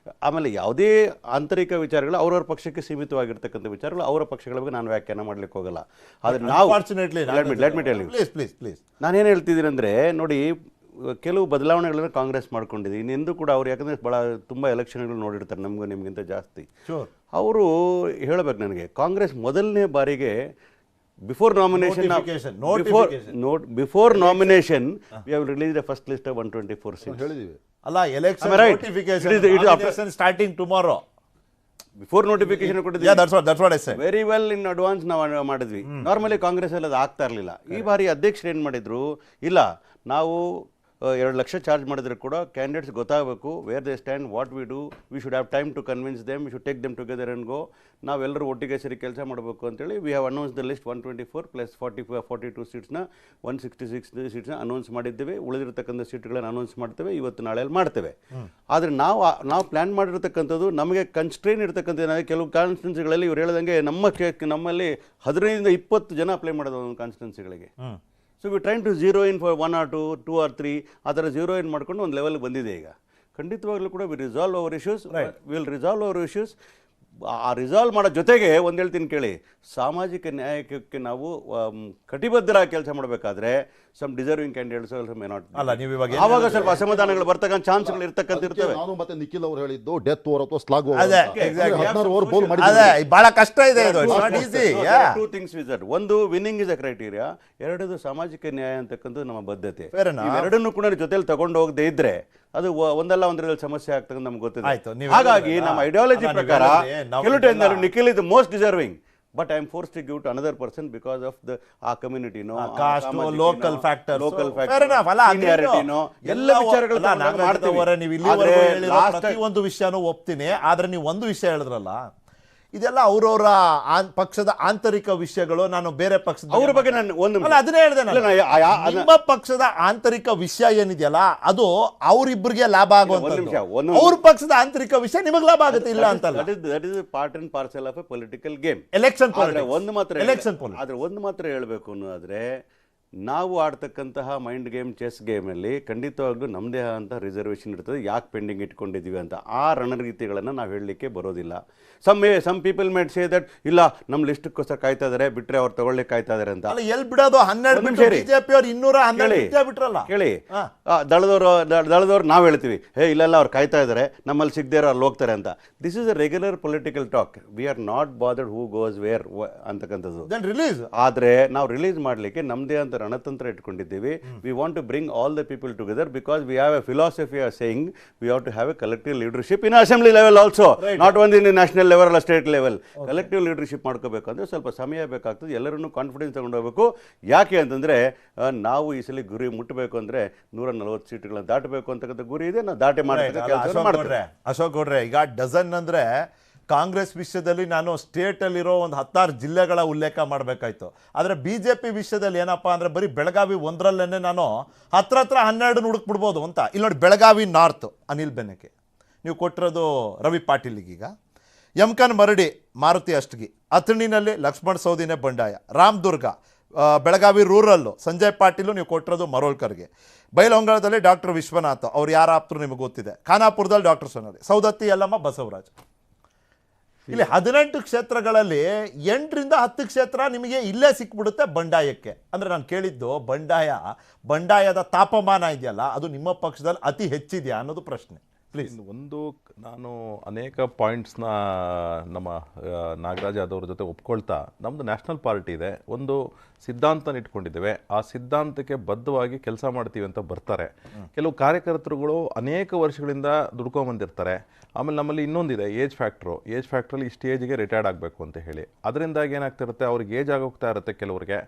ಆಮೇಲೆ ಯಾವುದೇ ಆಂತರಿಕ ವಿಚಾರಗಳು ಅವ್ರವ್ರ ಪಕ್ಷಕ್ಕೆ ಸೀಮಿತವಾಗಿರ್ತಕ್ಕಂಥ ವಿಚಾರಗಳು ಅವರ ಪಕ್ಷಗಳ ಬಗ್ಗೆ ನಾನು ವ್ಯಾಖ್ಯಾನ ಮಾಡ್ಲಿಕ್ಕೆ ಹೋಗಲ್ಲ. ಆದರೆ ನಾವು ನಾನೇನು ಹೇಳ್ತಿದ್ದೀನಿ ಅಂದರೆ, ನೋಡಿ, ಕೆಲವು ಬದಲಾವಣೆಗಳನ್ನು ಕಾಂಗ್ರೆಸ್ ಮಾಡ್ಕೊಂಡಿದೆ. ಇನ್ನೆಂದೂ ಕೂಡ ಅವ್ರು, ಯಾಕಂದರೆ ಭಾಳ ತುಂಬ ಎಲೆಕ್ಷನ್ಗಳು ನೋಡಿರ್ತಾರೆ ನಮಗೂ ನಿಮಗಿಂತ ಜಾಸ್ತಿ. ಅವರು ಹೇಳಬೇಕು ನನಗೆ, ಕಾಂಗ್ರೆಸ್ ಮೊದಲನೇ ಬಾರಿಗೆ before nomination we have released the first list of 124 seats. ಹೇಳಿದೀವಿ ಅಲ್ಲ, election starting tomorrow. Before notification ಕೊಟ್ಟಿದ್ದೀವಿ. ವೆರಿ ವೆಲ್ ಇನ್ ಅಡ್ವಾನ್ಸ್ ನಾವು ಮಾಡಿದ್ವಿ. ನಾರ್ಮಲಿ ಕಾಂಗ್ರೆಸ್ ಅಲ್ಲಿ ಅದು ಆಗ್ತಾ ಇರಲಿಲ್ಲ. ಈ ಬಾರಿ ಅಧ್ಯಕ್ಷರು ಏನು ಮಾಡಿದ್ರು, ಇಲ್ಲ ನಾವು 2 ಲಕ್ಷ ಚಾರ್ಜ್ ಮಾಡಿದ್ರೆ ಕೂಡ ಕ್ಯಾಂಡಿಡೇಟ್ಸ್ ಗೊತ್ತಾಗಬೇಕು, where they stand, what we do, we should have time to convince them, we should take them together and go. ನಾವೆಲ್ಲರೂ ಒಟ್ಟಿಗೆ ಸೇರಿ ಕೆಲಸ ಮಾಡಬೇಕು ಅಂತೇಳಿ we have announce the list 124 plus 42 ಸೀಟ್ಸ್ನ 166 ಸೀಟ್ಸ್ನ ಅನೌನ್ಸ್ ಮಾಡಿದ್ದೇವೆ. ಉಳಿದಿರತಕ್ಕಂಥ ಸೀಟ್ಗಳನ್ನು ಅನೌನ್ಸ್ ಮಾಡ್ತೇವೆ, ಇವತ್ತು ನಾಳೆಯಲ್ಲಿ ಮಾಡ್ತೇವೆ. ಆದರೆ ನಾವು ಪ್ಲ್ಯಾನ್ ಮಾಡಿರ್ತಕ್ಕಂಥದ್ದು, ನಮಗೆ ಕನ್ಸ್ಟ್ರೈನ್ ಇರ್ತಕ್ಕಂಥ ಕೆಲವು ಕಾನ್ಸ್ಟಿಟ್ಯೂನ್ಸಿಗಳಲ್ಲಿ ಇವ್ರು ಹೇಳ್ದಂಗೆ ನಮ್ಮಲ್ಲಿ 15-20 ಜನ ಅಪ್ಲೈ ಮಾಡೋದು ಒಂದು ಕಾನ್ಸ್ಟಿಟ್ಯೂನ್ಸಿಗಳಿಗೆ. So we train to zero in for 1 or 2 or 3 ಆ ಥರ ಝೀರೋ ಇನ್ ಮಾಡ್ಕೊಂಡು ಒಂದು ಲೆವೆಲ್ ಬಂದಿದೆ. ಈಗ ಖಂಡಿತವಾಗ್ಲೂ ಕೂಡ ವಿಲ್ ರಿಸಾಲ್ವ್ ಅವರ್ ಇಶ್ಯೂಸ್. ಆ ರಿಸಾಲ್ವ್ ಮಾಡೋ ಜೊತೆಗೆ ಒಂದು ಹೇಳ್ತೀನಿ ಕೇಳಿ, ಸಾಮಾಜಿಕ ನ್ಯಾಯಕ್ಕೆ ನಾವು ಕಟಿಬದ್ಧರಾಗಿ ಕೆಲಸ ಮಾಡಬೇಕಾದ್ರೆ some deserving candidates may not. ಅಲ್ಲ, ನೀವು ಇವಾಗ ಆವಾಗ ಸ್ವಲ್ಪ ಅಸಮಾಧಾನಗಳು ಬರ್ತಕ್ಕಂಥ ಚಾನ್ಸ್ಗಳು ಇರ್ತವೆ. ನಾನು ಮತ್ತೆ ನಿಖಿಲ್ ಅವರು ಹೇಳಿದ್ದು ಡೆತ್ ಓವರ್ ಅಥವಾ ಸ್ಲಾಗ್ ಓವರ್. ಅದೇ 16 ಓವರ್ ಬೌಲ್ ಮಾಡಿದ್ದಾರೆ. ಬಹಳ ಕಷ್ಟ ಇದೆ ಇದು. It's not easy. Two things with that. ಒಂದು, ವಿನ್ನಿಂಗ್ ಇಸ್ ಅ ಕ್ರೈಟೀರಿಯಾ. ಎರಡದು, ಸಾಮಾಜಿಕ ನ್ಯಾಯ ಅಂತಕ್ಕಂಥದ್ದು ನಮ್ಮ ಬದ್ಧತೆ. ಎರಡನ್ನೂ ಕೂಡ ಜೊತೆಲಿ ತಗೊಂಡು ಹೋಗದೆ ಇದ್ರೆ ಅದು ಒಂದಲ್ಲ ಒಂದರಲ್ಲಿ ಸಮಸ್ಯೆ ಆಗ್ತದೆ ನಮ್ಗೆ ಗೊತ್ತಿದೆ. ಹಾಗಾಗಿ ನಮ್ಮ ಐಡಿಯಾಲಜಿ ಪ್ರಕಾರ ಕೆಲವು ಟೈಮ್ನಲ್ಲಿ Nikhil is the most deserving, but I am forced to give to another person because of the ಆ ಕಮ್ಯುನಿಟಿನೋ, ಲೋಕಲ್ ಫ್ಯಾಕ್ಟರ್, ಎಲ್ಲ ವಿಚಾರಗಳು ಪ್ರತಿಯೊಂದು ವಿಷಯನೂ ಒಪ್ತೀನಿ. ಆದ್ರೆ ನೀವು ಒಂದು ವಿಷಯ ಹೇಳಿದ್ರಲ್ಲ, ಇದೆಲ್ಲ ಅವರವರ ಪಕ್ಷದ ಆಂತರಿಕ ವಿಷಯಗಳು. ನಾನು ಬೇರೆ ಪಕ್ಷದ ಅವ್ರ ಬಗ್ಗೆ ನಾನು ಅದನ್ನೇ ಹೇಳಿದೆ. ನಿಮ್ಮ ಪಕ್ಷದ ಆಂತರಿಕ ವಿಷಯ ಏನಿದೆಯಲ್ಲ, ಅದು ಅವರಿಬ್ಬರಿಗೆ ಲಾಭ ಆಗುವಂತ. ಅವ್ರ ಪಕ್ಷದ ಆಂತರಿಕ ವಿಷಯ ನಿಮಗೆ ಲಾಭ ಆಗುತ್ತೆ ಇಲ್ಲ ಅಂತಲ್ಲ. That is part and parcel of A political game, election. ಒಂದು ಮಾತ್ರ ಹೇಳಬೇಕು ಅನ್ನೋದಾದ್ರೆ, ನಾವು ಆಡ್ತಕ್ಕಂತಹ ಮೈಂಡ್ ಗೇಮ್, ಚೆಸ್ ಗೇಮಲ್ಲಿ ಖಂಡಿತವಾಗ್ಲೂ ನಮ್ಮದೇ ಅಂತ ರಿಸರ್ವೇಷನ್ ಇರ್ತದೆ. ಯಾಕೆ ಪೆಂಡಿಂಗ್ ಇಟ್ಕೊಂಡಿದ್ದೀವಿ ಅಂತ ಆ ರಣನೀತಿಗಳನ್ನು ನಾವು ಹೇಳಲಿಕ್ಕೆ ಬರೋದಿಲ್ಲ. Some people made say that ಇಲ್ಲ, ನಮ್ಮ ಲಿಸ್ಟ್ಗೋಸ್ಕರ ಕಾಯ್ತಾ ಇದ್ದಾರೆ, ಬಿಟ್ಟರೆ ಅವ್ರು ತಗೊಳ್ಳಿಕ್ಕೆ ಕಾಯ್ತಾ ಇದ್ದಾರೆ ಅಂತ. ಎಲ್ಲಿ ಬಿಡೋದು? 12 ಬಿಜೆಪಿ ಅವ್ರು 212 ಬಿಟ್ರಲ್ಲ. ಕೇಳಿ, ದಳದವ್ರು ನಾವು ಹೇಳ್ತೀವಿ, ಇಲ್ಲ ಅವ್ರು ಕಾಯ್ತಾ ಇದ್ದಾರೆ, ನಮ್ಮಲ್ಲಿ ಸಿಗದೇ ಇರೋ ಅಲ್ಲಿ ಹೋಗ್ತಾರೆ ಅಂತ. This is a regular political talk. We are not bothered who goes where ಅಂತಕ್ಕಂಥದ್ದು. ಆದರೆ ನಾವು ರಿಲೀಸ್ ಮಾಡಲಿಕ್ಕೆ ನಮ್ಮದೇ ಅಂತ ರಣತಂತ್ರ ಇಟ್ಕೊಂಡಿದ್ದೀವಿ. We want to bring all the people together because we have a philosophy of saying we have to have a collective leadership in assembly level also, not only in national level ಅಲ್ಲ, state level. Collective leadership ಮಾಡ್ಕೋಬೇಕು ಅಂದರೆ ಸ್ವಲ್ಪ ಸಮಯ ಬೇಕಾಗ್ತದೆ. ಎಲ್ಲರನ್ನೂ confidence ತಗೊಂಡು ಹೋಗಬೇಕು. ಯಾಕೆ ಅಂತಂದರೆ, ನಾವು ಈ ಸಲ ಗುರಿ ಮುಟ್ಟಬೇಕು ಅಂದರೆ 140 ಸೀಟ್ಗಳನ್ನ ದಾಟಬೇಕು ಅಂತಕ್ಕಂಥ ಗುರಿ ಇದೆ. ನಾವು ದಾಟಿ ಮಾಡ್ತೇವೆ. ಅಶೋಕ್ ಗೌಡ್ರೆ, ಈಗ ಡಜನ್ ಅಂದರೆ ಕಾಂಗ್ರೆಸ್ ವಿಷಯದಲ್ಲಿ ನಾನು ಸ್ಟೇಟಲ್ಲಿರೋ ಒಂದು 16 ಜಿಲ್ಲೆಗಳ ಉಲ್ಲೇಖ ಮಾಡಬೇಕಾಯ್ತು. ಆದರೆ BJP ವಿಷಯದಲ್ಲಿ ಏನಪ್ಪ ಅಂದರೆ, ಬರೀ ಬೆಳಗಾವಿ ಒಂದರಲ್ಲೇ ನಾನು ಹತ್ರ 12 ಹುಡುಕ್ಬಿಡ್ಬೋದು ಅಂತ. ಇಲ್ಲಿ ನೋಡಿ, ಬೆಳಗಾವಿ ನಾರ್ತ್ ಅನಿಲ್ ಬೆನಕೆ ನೀವು ಕೊಟ್ಟಿರೋದು ರವಿ ಪಾಟೀಲ್ಗೀಗ, ಯಮಕನ್ ಮರಡಿ ಮಾರುತಿ ಅಷ್ಟಗಿ, ಅಥಣಿನಲ್ಲಿ ಲಕ್ಷ್ಮಣ್ ಸೌದಿನೇ ಬಂಡಾಯ, ರಾಮದುರ್ಗ ಬೆಳಗಾವಿ ರೂರಲ್ಲು ಸಂಜಯ್ ಪಾಟೀಲು ನೀವು ಕೊಟ್ಟಿರೋದು ಮರೋಳ್ಕರ್ಗೆ, ಬೈಲಹೊಂಗಲದಲ್ಲಿ ಡಾಕ್ಟರ್ ವಿಶ್ವನಾಥ್, ಅವ್ರು ಯಾರು ಆಪ್ತರು ನಿಮಗೆ ಗೊತ್ತಿದೆ, ಖಾನಾಪುರದಲ್ಲಿ ಡಾಕ್ಟರ್ ಸೋನಾಲಿ, ಸೌದತ್ತಿ ಯಲ್ಲಮ್ಮ ಬಸವರಾಜ್. ಇಲ್ಲಿ 18 ಕ್ಷೇತ್ರಗಳಲ್ಲಿ 8ರಿಂದ 10 ಕ್ಷೇತ್ರ ನಿಮಗೆ ಇಲ್ಲೇ ಸಿಕ್ಬಿಡುತ್ತೆ ಬಂಡಾಯಕ್ಕೆ. ಅಂದರೆ ನಾನು ಕೇಳಿದ್ದು, ಬಂಡಾಯದ ತಾಪಮಾನ ಇದೆಯಲ್ಲ, ಅದು ನಿಮ್ಮ ಪಕ್ಷದಲ್ಲಿ ಅತಿ ಹೆಚ್ಚಿದೆಯಾ ಅನ್ನೋದು ಪ್ರಶ್ನೆ. ಪ್ಲೀಸ್. ಒಂದು ನಾನು ಅನೇಕ ಪಾಯಿಂಟ್ಸ್ನ ನಮ್ಮ ನಾಗರಾಜ್ ಯಾದವ್ ಅವ್ರ ಜೊತೆ ಒಪ್ಕೊಳ್ತಾ, ನಮ್ಮದು ನ್ಯಾಷನಲ್ ಪಾರ್ಟಿ ಇದೆ, ಒಂದು ಸಿದ್ಧಾಂತನ ಇಟ್ಕೊಂಡಿದ್ದೇವೆ, ಆ ಸಿದ್ಧಾಂತಕ್ಕೆ ಬದ್ಧವಾಗಿ ಕೆಲಸ ಮಾಡ್ತೀವಿ ಅಂತ ಬರ್ತಾರೆ. ಕೆಲವು ಕಾರ್ಯಕರ್ತರುಗಳು ಅನೇಕ ವರ್ಷಗಳಿಂದ ದುಡ್ಕೊಂಬಂದಿರ್ತಾರೆ. ಆಮೇಲೆ ನಮ್ಮಲ್ಲಿ ಇನ್ನೊಂದಿದೆ ಏಜ್ ಫ್ಯಾಕ್ಟ್ರಲ್ಲಿ ಇಷ್ಟು ಏಜ್ಗೆ ರಿಟೈರ್ಡ್ ಆಗಬೇಕು ಅಂತ ಹೇಳಿ, ಅದರಿಂದಾಗಿ ಏನಾಗ್ತಿರುತ್ತೆ, ಅವ್ರಿಗೆ ಏಜ್ ಆಗೋಗ್ತಾ ಇರುತ್ತೆ ಕೆಲವರಿಗೆ.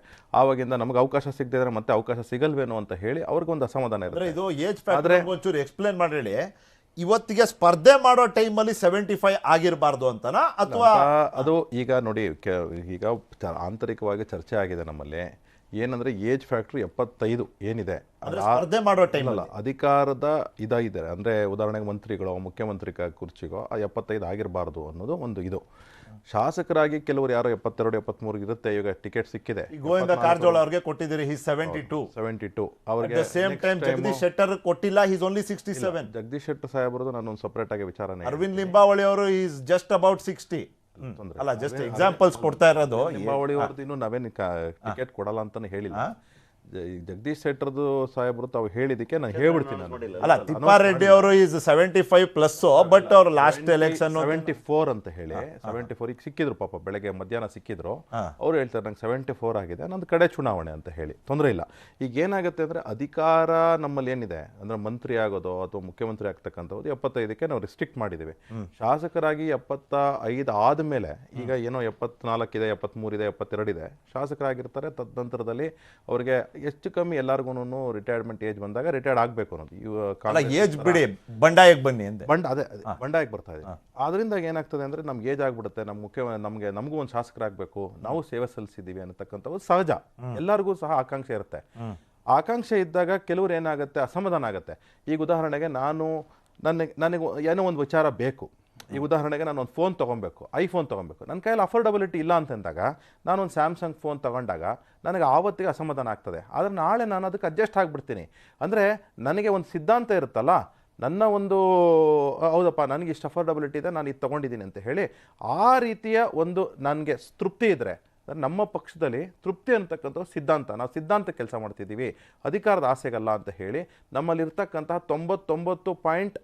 ಆವಾಗಿಂದ ನಮಗೆ ಅವಕಾಶ ಸಿಗದಿದ್ರೆ ಮತ್ತೆ ಅವಕಾಶ ಸಿಗಲ್ವೇನೋ ಅಂತ ಹೇಳಿ ಅವ್ರಿಗೊಂದು ಅಸಮಾಧಾನ ಇರುತ್ತೆ. ಇದು ಏಜ್ ಫ್ಯಾಕ್ಟರ್ ಒಂಚೂರು ಎಕ್ಸ್ಪ್ಲೇನ್ ಮಾಡಿ ಹೇಳಿ. ಇವತ್ತಿಗೆ ಸ್ಪರ್ಧೆ ಮಾಡೋ ಟೈಮಲ್ಲಿ 75 ಆಗಿರಬಾರ್ದು ಅಂತನಾ, ಅಥವಾ ಅದು ಈಗ ನೋಡಿ ಈಗ ಆಂತರಿಕವಾಗಿ ಚರ್ಚೆ ಆಗಿದೆ ನಮ್ಮಲ್ಲಿ. ಏನಂದ್ರೆ ಏಜ್ ಫ್ಯಾಕ್ಟ್ರಿ 75 ಏನಿದೆ, ಸ್ಪರ್ಧೆ ಮಾಡೋ ಟೈಮ್ ಅಲ್ಲ, ಅಧಿಕಾರದ ಇದಾಗಿದೆ ಅಂದ್ರೆ ಉದಾಹರಣೆಗೆ ಮಂತ್ರಿಗಳು, ಮುಖ್ಯಮಂತ್ರಿ ಕುರ್ಚಿಗೋ ಆ 75 ಆಗಿರಬಾರ್ದು ಅನ್ನೋದು ಒಂದು. ಇದು ಶಾಸಕರಾಗಿ ಕೆಲವರು ಯಾರೋ 72, 73 ಇರುತ್ತೆ. ಈಗ ಟಿಕೆಟ್ ಸಿಕ್ಕಿದೆ. ಗೋವಿಂದ ಕಾರಜೋಳ ಅವ್ರಿಗೆ ಕೊಟ್ಟಿದ್ದೀರಿ, ಹಿ 72. ಅವ್ರಿಗೆ ಸೇಮ್ ಟೈಮ್ ಜಗದೀಶ್ ಶೆಟ್ಟರ್ ಕೊಟ್ಟಿಲ್ಲ, ಹಿ ಓನ್ಲಿ 67. ಜಗದೀಶ್ ಶೆಟ್ಟರ್ ಸಾಹೇಬ್ರದ್ದು ನಾನೊಂದು ಸಪರೇಟ್ ಆಗಿ ವಿಚಾರನೆ. ಅರವಿಂದ್ ಲಿಂಬಾವಳಿ ಅವರು ಈಸ್ ಜಸ್ಟ್ ಅಬೌಟ್ 60. ಅಲ್ಲ, ಜಸ್ಟ್ ಎಕ್ಸಾಂಪಲ್ಸ್ ಕೊಡ್ತಾ ಇರೋದು. ಲಿಂಬಾವಳಿ ಅವ್ರದ್ದು ಇನ್ನೂ ನಾವೇನು ಟಿಕೆಟ್ ಕೊಡಲ್ಲ ಅಂತಾನೆ ಹೇಳಿಲ್ಲ. ಜಗದೀಶ್ ಶೆಟ್ಟರ್ದು ಸಾಹೇಬ್ರು ತಾವು ಹೇಳಿದಕ್ಕೆ ನಾನು ಹೇಳ್ಬಿಡ್ತೀನಿ. ಅಲ್ಲ, ತಿಪ್ಪಾರೆಡ್ಡಿ ಅವರು ಈಸ್ 75 ಪ್ಲಸ್, ಬಟ್ ಅವರು ಲಾಸ್ಟ್ ಎಲೆಕ್ಷನ್ 74 ಅಂತ ಹೇಳಿ 74 ಈಗ ಸಿಕ್ಕಿದ್ರು, ಪಾಪ ಬೆಳಗ್ಗೆ ಮಧ್ಯಾಹ್ನ ಸಿಕ್ಕಿದ್ರು. ಅವ್ರು ಹೇಳ್ತಾರೆ ನಂಗೆ 74 ಆಗಿದೆ, ನಂದು ಕಡೆ ಚುನಾವಣೆ ಅಂತ ಹೇಳಿ. ತೊಂದರೆ ಇಲ್ಲ. ಈಗ ಏನಾಗುತ್ತೆ ಅಂದ್ರೆ ಅಧಿಕಾರ ನಮ್ಮಲ್ಲಿ ಏನಿದೆ ಅಂದ್ರೆ ಮಂತ್ರಿ ಆಗೋದು ಅಥವಾ ಮುಖ್ಯಮಂತ್ರಿ ಆಗ್ತಕ್ಕಂಥದ್ದು 75ಕ್ಕೆ ನಾವು ರಿಸ್ಟ್ರಿಕ್ಟ್ ಮಾಡಿದ್ದೀವಿ. ಶಾಸಕರಾಗಿ 75 ಆದ್ಮೇಲೆ ಈಗ ಏನೋ 74 ಇದೆ, 73 ಇದೆ, 72 ಇದೆ, ಶಾಸಕರಾಗಿರ್ತಾರೆ. ತದನಂತರದಲ್ಲಿ ಅವ್ರಿಗೆ ಹೆಚ್ಚು ಕಮ್ಮಿ ಎಲ್ಲಾರ್ಗು ರಿಟೈರ್ಮೆಂಟ್ ಏಜ್ ಬಂದಾಗ ರಿಟೈರ್ಡ್ ಆಗ್ಬೇಕು ಅನ್ನೋದು. ಏಜ್ ಬಿಡಿ, ಬಂಡಾಯಕ್ಕೆ ಬನ್ನಿ ಅಂತ ಬಂಡಾಯಕ್ಕೆ ಬರ್ತಾ ಇದೆ. ಆದ್ರಿಂದ ಏನಾಗ್ತದೆ ಅಂದ್ರೆ ನಮ್ಗೆ ಏಜ್ ಆಗ್ಬಿಡುತ್ತೆ, ನಮಗೂ ಒಂದು ಶಾಸಕರಾಗಬೇಕು, ನಾವು ಸೇವೆ ಸಲ್ಲಿಸಿದೀವಿ ಅನ್ನತಕ್ಕಂಥದ್ದು ಸಹಜ. ಎಲ್ಲರಿಗೂ ಸಹ ಆಕಾಂಕ್ಷೆ ಇರುತ್ತೆ. ಆಕಾಂಕ್ಷೆ ಇದ್ದಾಗ ಕೆಲವ್ರು ಏನಾಗುತ್ತೆ, ಅಸಮಾಧಾನ ಆಗುತ್ತೆ. ಈಗ ಉದಾಹರಣೆಗೆ ನನಗೆ ಏನೋ ಒಂದು ವಿಚಾರ ಬೇಕು. ಈಗ ಉದಾಹರಣೆಗೆ ನಾನು ಒಂದು ಫೋನ್ ತೊಗೊಬೇಕು, ಐಫೋನ್ ತೊಗೊಬೇಕು, ನನ್ನ ಕೈಯಲ್ಲಿ ಅಫೋರ್ಡಬಿಲಿಟಿ ಇಲ್ಲ ಅಂತಂದಾಗ ನಾನೊಂದು ಸ್ಯಾಮ್ಸಂಗ್ ಫೋನ್ ತೊಗೊಂಡಾಗ ನನಗೆ ಆವತ್ತಿಗೆ ಅಸಮಾಧಾನ ಆಗ್ತದೆ. ಆದರೆ ನಾಳೆ ನಾನು ಅದಕ್ಕೆ ಅಡ್ಜಸ್ಟ್ ಆಗಿಬಿಡ್ತೀನಿ. ಅಂದರೆ ನನಗೆ ಒಂದು ಸಿದ್ಧಾಂತ ಇರುತ್ತಲ್ಲ, ನನ್ನ ಒಂದು ಹೌದಪ್ಪ ನನಗೆ ಇಷ್ಟು ಅಫೋರ್ಡಬಿಲಿಟಿ ಇದೆ, ನಾನು ಇದು ತೊಗೊಂಡಿದ್ದೀನಿ ಅಂತ ಹೇಳಿ ಆ ರೀತಿಯ ಒಂದು ನನಗೆ ತೃಪ್ತಿ ಇದ್ದರೆ, ನಮ್ಮ ಪಕ್ಷದಲ್ಲಿ ತೃಪ್ತಿ ಅಂತಕ್ಕಂಥ ಸಿದ್ಧಾಂತ, ನಾವು ಸಿದ್ಧಾಂತ ಕೆಲಸ ಮಾಡ್ತಿದ್ದೀವಿ, ಅಧಿಕಾರದ ಆಸೆಗಲ್ಲ ಅಂತ ಹೇಳಿ ನಮ್ಮಲ್ಲಿರ್ತಕ್ಕಂತಹ 99.9%,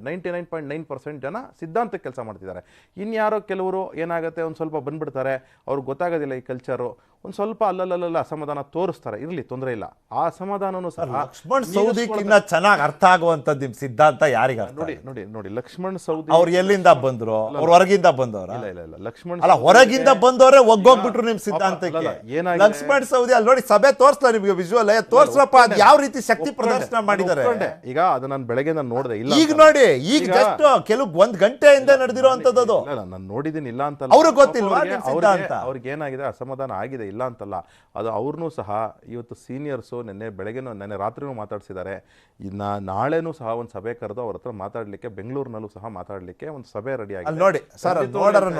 99.9% ಜನ ಸಿದ್ಧಾಂತ ಕೆಲಸ ಮಾಡ್ತಿದ್ದಾರೆ. ಇನ್ಯಾರೋ ಕೆಲವರು ಏನಾಗುತ್ತೆ, ಒಂದು ಸ್ವಲ್ಪ ಬಂದ್ಬಿಡ್ತಾರೆ, ಅವ್ರಿಗೆ ಗೊತ್ತಾಗೋದಿಲ್ಲ ಈ ಕಲ್ಚರು, ಒಂದು ಸ್ವಲ್ಪ ಅಲ್ಲಲ್ಲ ಅಸಮಾಧಾನ ತೋರಿಸ್ತಾರೆ. ಇರಲಿ, ತೊಂದರೆ ಇಲ್ಲ. ಆ ಅಸಮಾಧಾನನೂ ಸಹ ಲಕ್ಷ್ಮಣ್ ಸವದಿಗಿನ್ನ ಚೆನ್ನಾಗಿ ಅರ್ಥ ಆಗುವಂಥದ್ದು ನಿಮ್ಮ ಸಿದ್ಧಾಂತ ಯಾರಿಗೆ? ನೋಡಿ ಲಕ್ಷ್ಮಣ್ ಸವದಿ ಅವ್ರು ಎಲ್ಲಿಂದ ಬಂದ್ರು? ಅವ್ರು ಹೊರಗಿಂದ ಬಂದವ್ರ? ಇಲ್ಲ ಲಕ್ಷ್ಮಣ್ ಅಲ್ಲ, ಹೊರಗಿಂದ ಬಂದವರೇ ಒಗ್ಗೋಗ್ಬಿಟ್ರು ನಿಮ್ ಸಿದ್ಧಾಂತಕ್ಕೆ. ಲಕ್ಷ್ಮಣ್ ಸವದಿ ಅಲ್ಲಿ ನೋಡಿ, ಸಭೆ ತೋರಿಸ್ತಾ ನಿಮ್ಗೆ ವಿಜುವಲ್ ತೋರ್ಸ್ರಪ್ಪ, ಅದು ಯಾವ ರೀತಿ ಶಕ್ತಿ ಪ್ರದರ್ಶನ ಮಾಡಿದ್ದಾರೆ. ಈಗ ಅದು ನಾನು ಬೆಳಗ್ಗೆ ನಾನು ನೋಡಿದೆ. ಇಲ್ಲ ಈಗ ನೋಡಿ, ಈಗ ಜಸ್ಟ್ ಕೆಲವು 1 ಗಂಟೆಯಿಂದ ನಡೆದಿರುವಂತದ್ದು. ನಾನು ನೋಡಿದ್ದೀನಿ, ಇಲ್ಲ ಅಂತ ಅವ್ರಿಗೆ ಗೊತ್ತಿಲ್ವಾ ಸಿದ್ಧಾಂತ? ಅವ್ರಿಗೆ ಏನಾಗಿದೆ, ಅಸಮಾಧಾನ ಆಗಿದೆ, ಇಲ್ಲ ಅಂತಲ್ಲ. ಅದು ಅವ್ರನ್ನೂ ಸಹ ಇವತ್ತು ಸೀನಿಯರ್ಸು ನೆನ್ನೆ ರಾತ್ರಿನೂ ಮಾತಾಡ್ಸಿದ್ದಾರೆ. ನಾಳೆನೂ ಸಹ ಒಂದು ಸಭೆ ಕರೆದು ಅವ್ರ ಹತ್ರ ಮಾತಾಡ್ಲಿಕ್ಕೆ, ಬೆಂಗಳೂರಿನಲ್ಲೂ ಸಹ ಮಾತಾಡ್ಲಿಕ್ಕೆ ಒಂದು ಸಭೆ ರೆಡಿ ಆಗಿದೆ. ನೋಡಿ ಸರ್,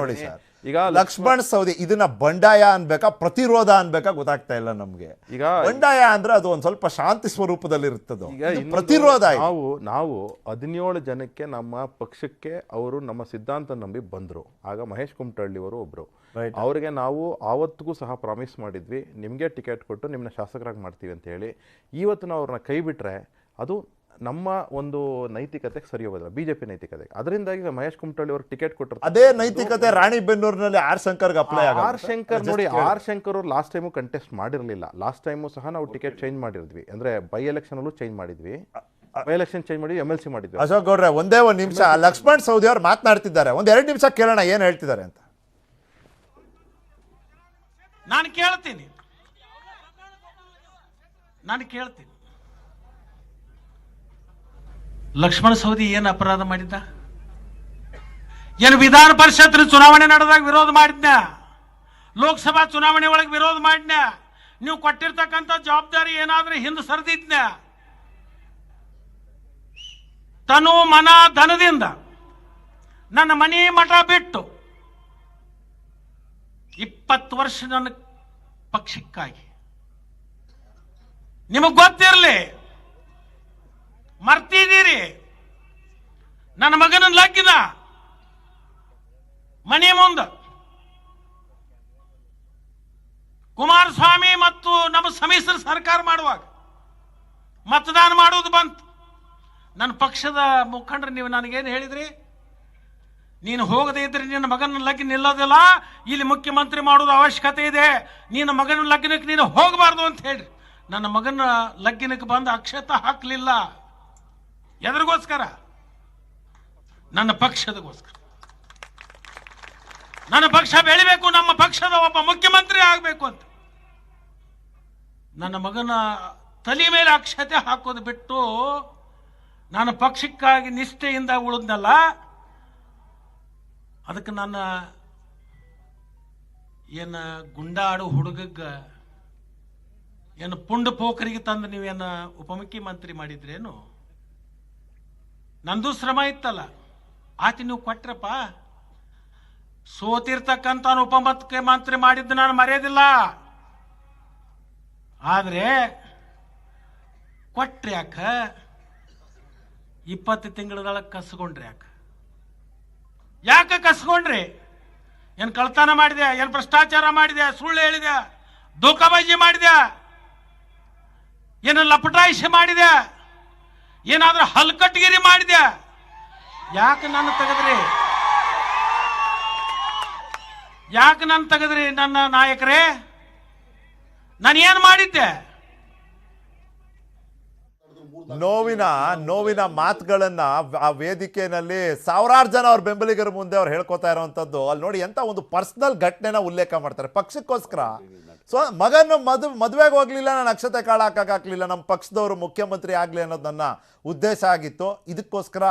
ನೋಡಿ ಸರ್, ಈಗ ಲಕ್ಷ್ಮಣ್ ಸವದಿ ಇದನ್ನ ಬಂಡಾಯ ಅನ್ಬೇಕಾ ಪ್ರತಿರೋಧ ಅನ್ಬೇಕಾ ಗೊತ್ತಾಗ್ತಾ ಇಲ್ಲ ನಮ್ಗೆ. ಈಗ ಬಂಡಾಯ ಅಂದ್ರೆ ಅದು ಒಂದ್ ಸ್ವಲ್ಪ ಶಾಂತಿ ಸ್ವರೂಪದಲ್ಲಿ ಇರ್ತದೆ. ಈಗ ಪ್ರತಿರೋಧ ನಾವು 17 ಜನಕ್ಕೆ ನಮ್ಮ ಪಕ್ಷಕ್ಕೆ ಅವರು ನಮ್ಮ ಸಿದ್ಧಾಂತ ನಂಬಿ ಬಂದ್ರು. ಆಗ ಮಹೇಶ್ ಕುಮಟಳ್ಳಿ ಅವರು ಒಬ್ರು. ಅವ್ರಿಗೆ ನಾವು ಆವತ್ತಿಗೂ ಸಹ ಪ್ರಾಮಿಸ್ ಮಾಡಿದ್ವಿ, ನಿಮ್ಗೆ ಟಿಕೆಟ್ ಕೊಟ್ಟು ನಿಮ್ಮನ್ನ ಶಾಸಕರಾಗಿ ಮಾಡ್ತೀವಿ ಅಂತ ಹೇಳಿ. ಇವತ್ತು ನಾವು ಅವ್ರನ್ನ ಕೈ ಬಿಟ್ರೆ ಅದು ನಮ್ಮ ಒಂದು ನೈತಿಕತೆಗೆ ಸರಿ ಹೋಗೋದಿಲ್ಲ, ಬಿಜೆಪಿ ನೈತಿಕತೆಗೆ. ಅದರಿಂದಾಗಿ ಮಹೇಶ್ ಕುಮಟಳ್ಳಿ ಅವರು ಟಿಕೆಟ್ ಕೊಟ್ಟರು. ಅದೇ ನೈತಿಕತೆ ರಾಣಿಬೆನ್ನೂರಿನಲ್ಲಿ ಆರ್ ಶಂಕರ್ಗೆ ಅಪ್ಲೈ ಆಗ. ಆರ್ ಶಂಕರ್ ನೋಡಿ, ಆರ್ ಶಂಕರ್ ಅವರು ಲಾಸ್ಟ್ ಟೈಮು ಕಂಟೆಸ್ಟ್ ಮಾಡಿರಲಿಲ್ಲ. ಲಾಸ್ಟ್ ಟೈಮು ಸಹ ನಾವು ಟಿಕೆಟ್ ಚೇಂಜ್ ಮಾಡಿದ್ವಿ, ಅಂದ್ರೆ ಬೈ ಎಲೆಕ್ಷನ್ ಅಲ್ಲೂ ಚೇಂಜ್ ಮಾಡಿದ್ವಿ, ಬೈ ಎಲೆಕ್ಷನ್ ಚೇಂಜ್ ಮಾಡಿ MLC ಮಾಡಿದ್ವಿ. ಅಶೋಕ್ ಗೌಡ್ರೆ, ಒಂದೇ ಒಂದು ನಿಮಿಷ, ಲಕ್ಷ್ಮಣ್ ಸವದಿ ಅವ್ರು ಮಾತನಾಡ್ತಿದ್ದಾರೆ, ಒಂದ್ 2 ನಿಮಿಷ ಕೇಳೋಣ ಏನ್ ಹೇಳ್ತಿದ್ದಾರೆ ಅಂತ. ನಾನು ಕೇಳ್ತೀನಿ ಲಕ್ಷ್ಮಣ ಸವದಿ ಏನು ಅಪರಾಧ ಮಾಡಿದ್ದ? ಏನು ವಿಧಾನ ಪರಿಷತ್ ಚುನಾವಣೆ ನಡೆದಾಗ ವಿರೋಧ ಮಾಡಿದ್ನ? ಲೋಕಸಭಾ ಚುನಾವಣೆ ಒಳಗೆ ವಿರೋಧ ಮಾಡಿದ್ನ? ನೀವು ಕೊಟ್ಟಿರ್ತಕ್ಕಂಥ ಜವಾಬ್ದಾರಿ ಏನಾದ್ರೆ ಹಿಂದೆ ಸರಿದಿದ್ನ? ತನು ಮನ ಧನದಿಂದ ನನ್ನ ಮನೆ ಮಠ ಬಿಟ್ಟು 20 ವರ್ಷ ನನ್ನ ಪಕ್ಷಕ್ಕಾಗಿ, ನಿಮಗ್ ಗೊತ್ತಿರಲಿ, ಮರ್ತಿದ್ದೀರಿ. ನನ್ನ ಮಗನ ಲಗ್ನ ಮನೆ ಮುಂದೆ ಕುಮಾರಸ್ವಾಮಿ ಮತ್ತು ನಮ್ಮ ಸಮ್ಮಿಶ್ರ ಸರ್ಕಾರ ಮಾಡುವಾಗ ಮತದಾನ ಮಾಡುವುದು ಬಂತು. ನನ್ನ ಪಕ್ಷದ ಮುಖಂಡರು ನೀವು ನನಗೇನು ಹೇಳಿದ್ರಿ? ನೀನು ಹೋಗದೇ ಇದ್ರೆ ನಿನ್ನ ಮಗನ ಲಗ್ನ ನಿಲ್ಲೋದಿಲ್ಲ, ಇಲ್ಲಿ ಮುಖ್ಯಮಂತ್ರಿ ಮಾಡೋದು ಅವಶ್ಯಕತೆ ಇದೆ, ನಿನ್ನ ಮಗನ ಲಗ್ನಕ್ಕೆ ನೀನು ಹೋಗಬಾರ್ದು ಅಂತ ಹೇಳ್ರಿ. ನನ್ನ ಮಗನ ಲಗ್ನಕ್ಕೆ ಬಂದು ಅಕ್ಷತ ಹಾಕಲಿಲ್ಲ. ಎದರಿಗೋಸ್ಕರ? ನನ್ನ ಪಕ್ಷದಗೋಸ್ಕರ. ನನ್ನ ಪಕ್ಷ ಬೆಳಿಬೇಕು, ನಮ್ಮ ಪಕ್ಷದ ಒಬ್ಬ ಮುಖ್ಯಮಂತ್ರಿ ಆಗಬೇಕು ಅಂತ. ನನ್ನ ಮಗನ ತಲೆ ಮೇಲೆ ಅಕ್ಷತೆ ಹಾಕೋದು ಬಿಟ್ಟು ನಾನು ಪಕ್ಷಕ್ಕಾಗಿ ನಿಷ್ಠೆಯಿಂದ ಉಳಿದ್ನಲ್ಲ, ಅದಕ್ಕೆ ನನ್ನ ಏನು ಗುಂಡಾಡು ಹುಡುಗಗ ಏನು ಪುಂಡ ಪೋಖರಿಗೆ ತಂದು ನೀವೇನು ಉಪಮುಖ್ಯಮಂತ್ರಿ ಮಾಡಿದ್ರೇನು? ನಂದು ಶ್ರಮ ಇತ್ತಲ್ಲ, ಆತಿ ನೀವು ಕೊಟ್ರಪ್ಪ. ಸೋತಿರ್ತಕ್ಕಂಥ ಉಪಮುಖ್ಯಮಂತ್ರಿ ಮಾಡಿದ್ದು ನಾನು ಮರೆಯೋದಿಲ್ಲ. ಆದರೆ ಕೊಟ್ರಿ ಯಾಕ? 20 ತಿಂಗಳದೊಳಗೆ ಕಸ್ಕೊಂಡ್ರಿ ಯಾಕೆ ಕಸ್ಕೊಂಡ್ರಿ? ಏನು ಕಳ್ತನ ಮಾಡಿದೆ? ಏನು ಭ್ರಷ್ಟಾಚಾರ ಮಾಡಿದೆ? ಸುಳ್ಳು ಹೇಳಿದೆ? ಧೋಕಾಬಾಜಿ ಮಾಡಿದೆ? ಏನು ಲಪಟಾಯಿಸಿ ಮಾಡಿದೆ? ಏನಾದ್ರೂ ಹಲ್ಕಟ್ಗಿರಿ ಮಾಡಿದೆ? ಯಾಕೆ ನನ್ನ ತೆಗೆದ್ರಿ? ಯಾಕೆ ನನ್ನ ತೆಗೆದ್ರಿ? ನನ್ನ ನಾಯಕರೇ, ನಾನು ಏನು ಮಾಡಿದ್ದೆ? ನೋವಿನ ಮಾತುಗಳನ್ನ ಆ ವೇದಿಕೆಯಲ್ಲಿ ಸಾವಿರಾರು ಜನ ಅವ್ರ ಬೆಂಬಲಿಗರ ಮುಂದೆ ಅವ್ರು ಹೇಳ್ಕೊತಾ ಇರೋವಂಥದ್ದು. ಅಲ್ಲಿ ನೋಡಿ ಎಂತ ಒಂದು ಪರ್ಸನಲ್ ಘಟನೆನ ಉಲ್ಲೇಖ ಮಾಡ್ತಾರೆ ಪಕ್ಷಕ್ಕೋಸ್ಕರ. ಸೊ ಮಗನ ಮದುವೆಗೆ ಹೋಗ್ಲಿಲ್ಲ, ನಾನು ಅಕ್ಷತೆ ಕಾಳು ಹಾಕಕ್ಕಾಗಲಿಲ್ಲ, ನಮ್ಮ ಪಕ್ಷದವರು ಮುಖ್ಯಮಂತ್ರಿ ಆಗಲಿ ಅನ್ನೋದು ನನ್ನ ಉದ್ದೇಶ ಆಗಿತ್ತು, ಇದಕ್ಕೋಸ್ಕರ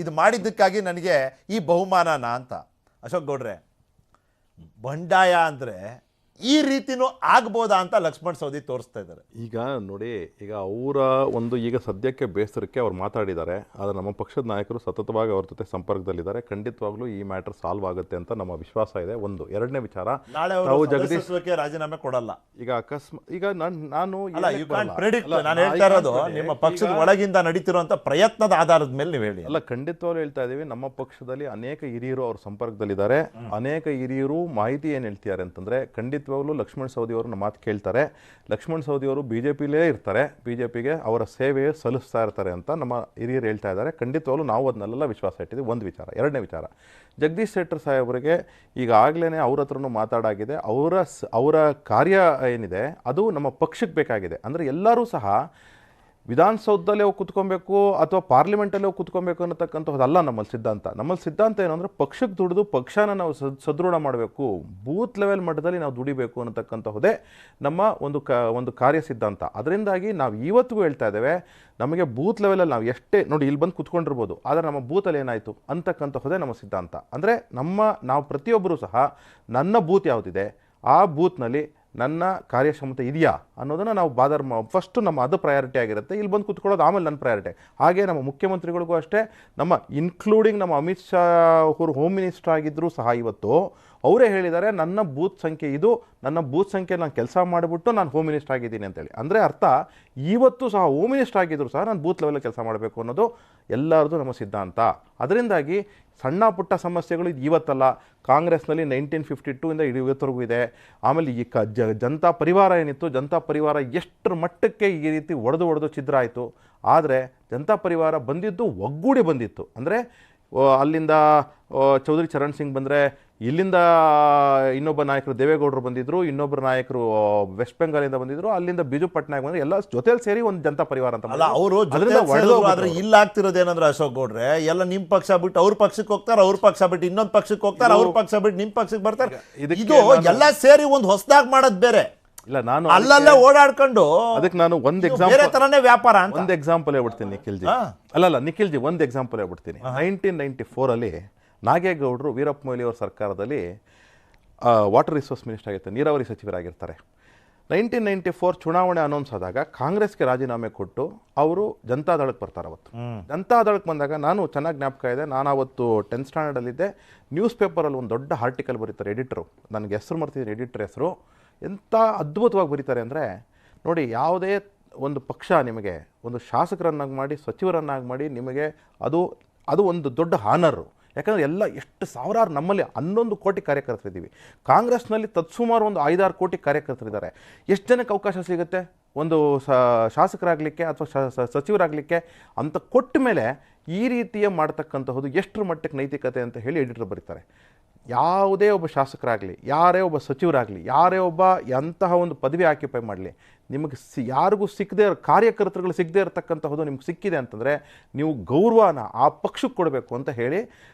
ಇದು ಮಾಡಿದ್ದಕ್ಕಾಗಿ ನನಗೆ ಈ ಬಹುಮಾನನ ಅಂತ. ಅಶೋಕ್ ಗೌಡ್ರೆ, ಬಂಡಾಯ ಅಂದರೆ ಈ ರೀತಿನೂ ಆಗ್ಬೋದಾ ಅಂತ ಲಕ್ಷ್ಮಣ್ ಸವದಿ ತೋರಿಸ್ತಾ ಇದ್ದಾರೆ. ಈಗ ನೋಡಿ, ಈಗ ಅವರ ಒಂದು ಈಗ ಸದ್ಯಕ್ಕೆ ಬೇಸರಕ್ಕೆ ಅವ್ರು ಮಾತಾಡಿದ್ದಾರೆ. ಆದರೆ ನಮ್ಮ ಪಕ್ಷದ ನಾಯಕರು ಸತತವಾಗಿ ಅವ್ರ ಜೊತೆ ಸಂಪರ್ಕದಲ್ಲಿದ್ದಾರೆ. ಖಂಡಿತವಾಗ್ಲೂ ಈ ಮ್ಯಾಟರ್ ಸಾಲ್ವ್ ಆಗುತ್ತೆ ಅಂತ ನಮ್ಮ ವಿಶ್ವಾಸ ಇದೆ. ಒಂದು. ಎರಡನೇ ವಿಚಾರ, ನಾಳೆ ಜಗದೀಶ್ ರಾಜೀನಾಮೆ ಕೊಡಲ್ಲ. ಈಗ ಅಕಸ್ಮಾತ್ ಈಗ ನಾನು ಹೇಳ್ತಾ ಇರೋದು ನಿಮ್ಮ ಪಕ್ಷದ ಒಳಗಿಂದ ನಡೀತಿರುವಂತ ಪ್ರಯತ್ನದ ಆಧಾರದ ಮೇಲೆ ನೀವು ಹೇಳಿ. ಅಲ್ಲ, ಖಂಡಿತವಾಗ್ಲೂ ಹೇಳ್ತಾ ಇದೀವಿ. ನಮ್ಮ ಪಕ್ಷದಲ್ಲಿ ಅನೇಕ ಹಿರಿಯರು ಅವ್ರ ಸಂಪರ್ಕದಲ್ಲಿದ್ದಾರೆ. ಅನೇಕ ಹಿರಿಯರು ಮಾಹಿತಿ ಏನು ಹೇಳ್ತಿದ್ದಾರೆ ಅಂತಂದ್ರೆ, ಖಂಡಿತವಾಗ್ಲೂ ಲಕ್ಷ್ಮಣ್ ಸವದಿ ಅವರು ನಮ್ಮ ಮಾತು ಕೇಳ್ತಾರೆ. ಲಕ್ಷ್ಮಣ್ ಸವದಿ ಅವರು ಬಿಜೆಪಿಲೇ ಇರ್ತಾರೆ, ಬಿಜೆಪಿಗೆ ಅವರ ಸೇವೆ ಸಲ್ಲಿಸ್ತಾ ಇರ್ತಾರೆ ಅಂತ ನಮ್ಮ ಹಿರಿಯರು ಹೇಳ್ತಾ ಇದ್ದಾರೆ. ಖಂಡಿತವಾಗ್ಲೂ ನಾವು ಅದನ್ನೆಲ್ಲ ವಿಶ್ವಾಸ ಇಟ್ಟಿದ್ದೀವಿ. ಒಂದು ವಿಚಾರ. ಎರಡನೇ ವಿಚಾರ, ಜಗದೀಶ್ ಶೆಟ್ಟರ್ ಸಾಹೇಬರಿಗೆ ಈಗಾಗಲೇ ಅವ್ರ ಹತ್ರನೂ ಮಾತಾಡಾಗಿದೆ. ಅವರ ಕಾರ್ಯ ಏನಿದೆ ಅದು ನಮ್ಮ ಪಕ್ಷಕ್ಕೆ ಬೇಕಾಗಿದೆ. ಅಂದರೆ ಎಲ್ಲರೂ ಸಹ ವಿಧಾನಸೌಧದಲ್ಲೇ ಹೋಗಿ ಕೂತ್ಕೊಬೇಕು ಅಥವಾ ಪಾರ್ಲಿಮೆಂಟಲ್ಲೇ ಹೋಗಿ ಕೂತ್ಕೊಬೇಕು ಅನ್ನತಕ್ಕಂಥದ್ದಲ್ಲ ನಮ್ಮಲ್ಲಿ ಸಿದ್ಧಾಂತ. ನಮ್ಮಲ್ಲಿ ಸಿದ್ಧಾಂತ ಏನು ಅಂದರೆ, ಪಕ್ಷಕ್ಕೆ ದುಡಿದು ಪಕ್ಷನ ನಾವು ಸದೃಢ ಮಾಡಬೇಕು, ಬೂತ್ ಲೆವೆಲ್ ಮಟ್ಟದಲ್ಲಿ ನಾವು ದುಡಿಬೇಕು ಅನ್ನತಕ್ಕಂಥದ್ದೇ ನಮ್ಮ ಒಂದು ಕಾರ್ಯ ಸಿದ್ಧಾಂತ. ಅದರಿಂದಾಗಿ ನಾವು ಇವತ್ತಿಗೂ ಹೇಳ್ತಾ ಇದ್ದೇವೆ, ನಮಗೆ ಬೂತ್ ಲೆವೆಲಲ್ಲಿ ನಾವು ಎಷ್ಟೇ ನೋಡಿ ಇಲ್ಲಿ ಬಂದು ಕೂತ್ಕೊಂಡಿರ್ಬೋದು, ಆದರೆ ನಮ್ಮ ಬೂತಲ್ಲಿ ಏನಾಯಿತು ಅಂತಕ್ಕಂಥದ್ದೇ ನಮ್ಮ ಸಿದ್ಧಾಂತ. ಅಂದರೆ ನಾವು ಪ್ರತಿಯೊಬ್ಬರೂ ಸಹ ನನ್ನ ಬೂತ್ ಯಾವುದಿದೆ ಆ ಬೂತ್ನಲ್ಲಿ ನನ್ನ ಕಾರ್ಯಕ್ಷಮತೆ ಇದೆಯಾ ಅನ್ನೋದನ್ನು ನಾವು ಫಸ್ಟು ನಮ್ಮ ಅದು ಪ್ರಯಾರಿಟಿ ಆಗಿರುತ್ತೆ. ಇಲ್ಲಿ ಬಂದು ಕೂತ್ಕೊಳ್ಳೋದು ಆಮೇಲೆ ನನ್ನ ಪ್ರಯಾರಿಟಿ. ಹಾಗೆ ನಮ್ಮ ಮುಖ್ಯಮಂತ್ರಿಗಳಿಗೂ ಅಷ್ಟೇ, ನಮ್ಮ ಇನ್ಕ್ಲೂಡಿಂಗ್ ನಮ್ಮ ಅಮಿತ್ ಶಾ ಅವರು ಹೋಮ್ ಮಿನಿಸ್ಟರ್ ಆಗಿದ್ದರೂ ಸಹ ಇವತ್ತು ಅವರೇ ಹೇಳಿದ್ದಾರೆ, ನನ್ನ ಬೂತ್ ಸಂಖ್ಯೆ ಇದು, ನನ್ನ ಬೂತ್ ಸಂಖ್ಯೆ ನಾನು ಕೆಲಸ ಮಾಡಿಬಿಟ್ಟು ನಾನು ಹೋಮ್ ಮಿನಿಸ್ಟರ್ ಆಗಿದ್ದೀನಿ ಅಂತೇಳಿ. ಅಂದರೆ ಅರ್ಥ, ಇವತ್ತು ಸಹ ಹೋಮ್ ಮಿನಿಸ್ಟರ್ ಆಗಿದ್ರು ಸಹ ನಾನು ಬೂತ್ ಲೆವೆಲಲ್ಲಿ ಕೆಲಸ ಮಾಡಬೇಕು ಅನ್ನೋದು ಎಲ್ಲರದು ನಮ್ಮ ಸಿದ್ಧಾಂತ. ಅದರಿಂದಾಗಿ ಸಣ್ಣ ಪುಟ್ಟ ಸಮಸ್ಯೆಗಳು ಇದು ಇವತ್ತಲ್ಲ, ಕಾಂಗ್ರೆಸ್ನಲ್ಲಿ 1952 ಇಂದ ಇವತ್ತರೆಗೂ ಇದೆ. ಆಮೇಲೆ ಈ ಜನತಾ ಪರಿವಾರ ಏನಿತ್ತು, ಜನತಾ ಪರಿವಾರ ಎಷ್ಟರ ಮಟ್ಟಕ್ಕೆ ಈ ರೀತಿ ಒಡೆದು ಛಿದ್ರ ಆಯಿತು. ಆದರೆ ಜನತಾ ಪರಿವಾರ ಬಂದಿದ್ದು ಒಗ್ಗೂಡಿ ಬಂದಿತ್ತು. ಅಂದರೆ ಅಲ್ಲಿಂದ ಚೌಧರಿ ಚರಣ್ ಸಿಂಗ್ ಬಂದರೆ, ಇಲ್ಲಿಂದ ಇನ್ನೊಬ್ಬ ನಾಯಕರು ದೇವೇಗೌಡರು ಬಂದಿದ್ರು, ಇನ್ನೊಬ್ಬರು ನಾಯಕರು ವೆಸ್ಟ್ ಬೆಂಗಾಲಿಂದ ಬಂದಿದ್ರು, ಅಲ್ಲಿಂದ ಬಿಜು ಪಟ್ನಾಯಕ್ ಬಂದ್ರೆ, ಎಲ್ಲ ಜೊತೆಲಿ ಸೇರಿ ಒಂದು ಜನತಾ ಪರಿವಾರ ಅಂತ. ಅಲ್ಲ, ಅವರು ಇಲ್ಲ ಆಗ್ತಿರೋದೇನಂದ್ರೆ ಅಶೋಕ್ ಗೌಡ್ರೆ, ಎಲ್ಲ ನಿಮ್ ಪಕ್ಷ ಬಿಟ್ಟು ಅವ್ರ ಪಕ್ಷಕ್ಕೆ ಹೋಗ್ತಾರೆ, ಅವ್ರ ಪಕ್ಷ ಬಿಟ್ಟು ಇನ್ನೊಂದು ಪಕ್ಷಕ್ಕೆ ಹೋಗ್ತಾರೆ, ಅವ್ರ ಪಕ್ಷ ಬಿಟ್ಟು ನಿಮ್ ಪಕ್ಷಕ್ಕೆ ಬರ್ತಾರೆ. ಇದು ಎಲ್ಲ ಸೇರಿ ಒಂದು ಹೊಸದಾಗಿ ಮಾಡೋದು ಬೇರೆ. ಇಲ್ಲ, ನಾನು ಅಲ್ಲಲ್ಲೇ ಓಡಾಡ್ಕೊಂಡು ಅದಕ್ಕೆ ನಾನು ಒಂದು ವ್ಯಾಪಾರ ಒಂದು ಎಕ್ಸಾಂಪಲ್ ಹೇಳ್ಬಿಡ್ತೀನಿ ನಿಖಿಲ್ಜಿ. ಅಲ್ಲ ನಿಖಿಲ್ಜಿ, ಒಂದು ಎಕ್ಸಾಂಪಲ್ ಹೇಳ್ಬಿಡ್ತೀನಿ. 1994 ನಾಗೇಗೌಡರು ವೀರಪ್ಪ ಮೊಯ್ಲಿ ಅವರ ಸರ್ಕಾರದಲ್ಲಿ ವಾಟರ್ ರಿಸೋರ್ಸ್ ಮಿನಿಸ್ಟರ್ ಆಗಿರ್ತಾರೆ, ನೀರಾವರಿ ಸಚಿವರಾಗಿರ್ತಾರೆ. 1994 ಚುನಾವಣೆ ಅನೌನ್ಸ್ ಆದಾಗ ಕಾಂಗ್ರೆಸ್ಗೆ ರಾಜೀನಾಮೆ ಕೊಟ್ಟು ಅವರು ಜನತಾದಳಕ್ಕೆ ಬರ್ತಾರೆ. ಅವತ್ತು ಜನತಾದಳಕ್ಕೆ ಬಂದಾಗ ನಾನು ಚೆನ್ನಾಗಿ ಜ್ಞಾಪಕ ಇದೆ, ನಾನು ಅವತ್ತು 10th ಸ್ಟ್ಯಾಂಡರ್ಡಲ್ಲಿದ್ದೆ. ನ್ಯೂಸ್ ಪೇಪರಲ್ಲಿ ಒಂದು ದೊಡ್ಡ ಆರ್ಟಿಕಲ್ ಬರೀತಾರೆ ಎಡಿಟರು, ನನಗೆ ಹೆಸರು ಮರ್ತಿದ್ದೀನಿ ಎಡಿಟರ್ ಹೆಸರು. ಎಂಥ ಅದ್ಭುತವಾಗಿ ಬರೀತಾರೆ ಅಂದರೆ, ನೋಡಿ, ಯಾವುದೇ ಒಂದು ಪಕ್ಷ ನಿಮಗೆ ಒಂದು ಶಾಸಕರನ್ನಾಗಿ ಮಾಡಿ ಸಚಿವರನ್ನಾಗಿ ಮಾಡಿ ನಿಮಗೆ ಅದು ಒಂದು ದೊಡ್ಡ ಹಾನರು. ಯಾಕಂದರೆ ಎಷ್ಟು ಸಾವಿರಾರು, ನಮ್ಮಲ್ಲಿ 11 ಕೋಟಿ ಕಾರ್ಯಕರ್ತರಿದ್ದೀವಿ. ಕಾಂಗ್ರೆಸ್ನಲ್ಲಿ ತತ್ಸುಮಾರು ಒಂದು 5-6 ಕೋಟಿ ಕಾರ್ಯಕರ್ತರಿದ್ದಾರೆ. ಎಷ್ಟು ಜನಕ್ಕೆ ಅವಕಾಶ ಸಿಗುತ್ತೆ? ಒಂದು ಶಾಸಕರಾಗಲಿಕ್ಕೆ ಅಥವಾ ಸಚಿವರಾಗಲಿಕ್ಕೆ ಅಂತ ಕೊಟ್ಟ ಮೇಲೆ ಈ ರೀತಿಯ ಮಾಡ್ತಕ್ಕಂತಹದ್ದು ಎಷ್ಟರ ಮಟ್ಟಕ್ಕೆ ನೈತಿಕತೆ ಅಂತ ಹೇಳಿ ಎಡಿಟರ್ ಬರೀತಾರೆ. ಯಾವುದೇ ಒಬ್ಬ ಶಾಸಕರಾಗಲಿ, ಯಾರೇ ಒಬ್ಬ ಸಚಿವರಾಗಲಿ, ಯಾರೇ ಒಬ್ಬ ಎಂತಹ ಒಂದು ಪದವಿ ಆಕ್ಯುಪೈ ಮಾಡಲಿ, ನಿಮಗೆ ಯಾರಿಗೂ ಸಿಕ್ಕದೆ, ಕಾರ್ಯಕರ್ತರುಗಳು ಸಿಗದೆ ಇರತಕ್ಕಂತಹದ್ದು ನಿಮ್ಗೆ ಸಿಕ್ಕಿದೆ ಅಂತಂದರೆ ನೀವು ಗೌರವನ ಆ ಪಕ್ಷಕ್ಕೆ ಕೊಡಬೇಕು ಅಂತ ಹೇಳಿ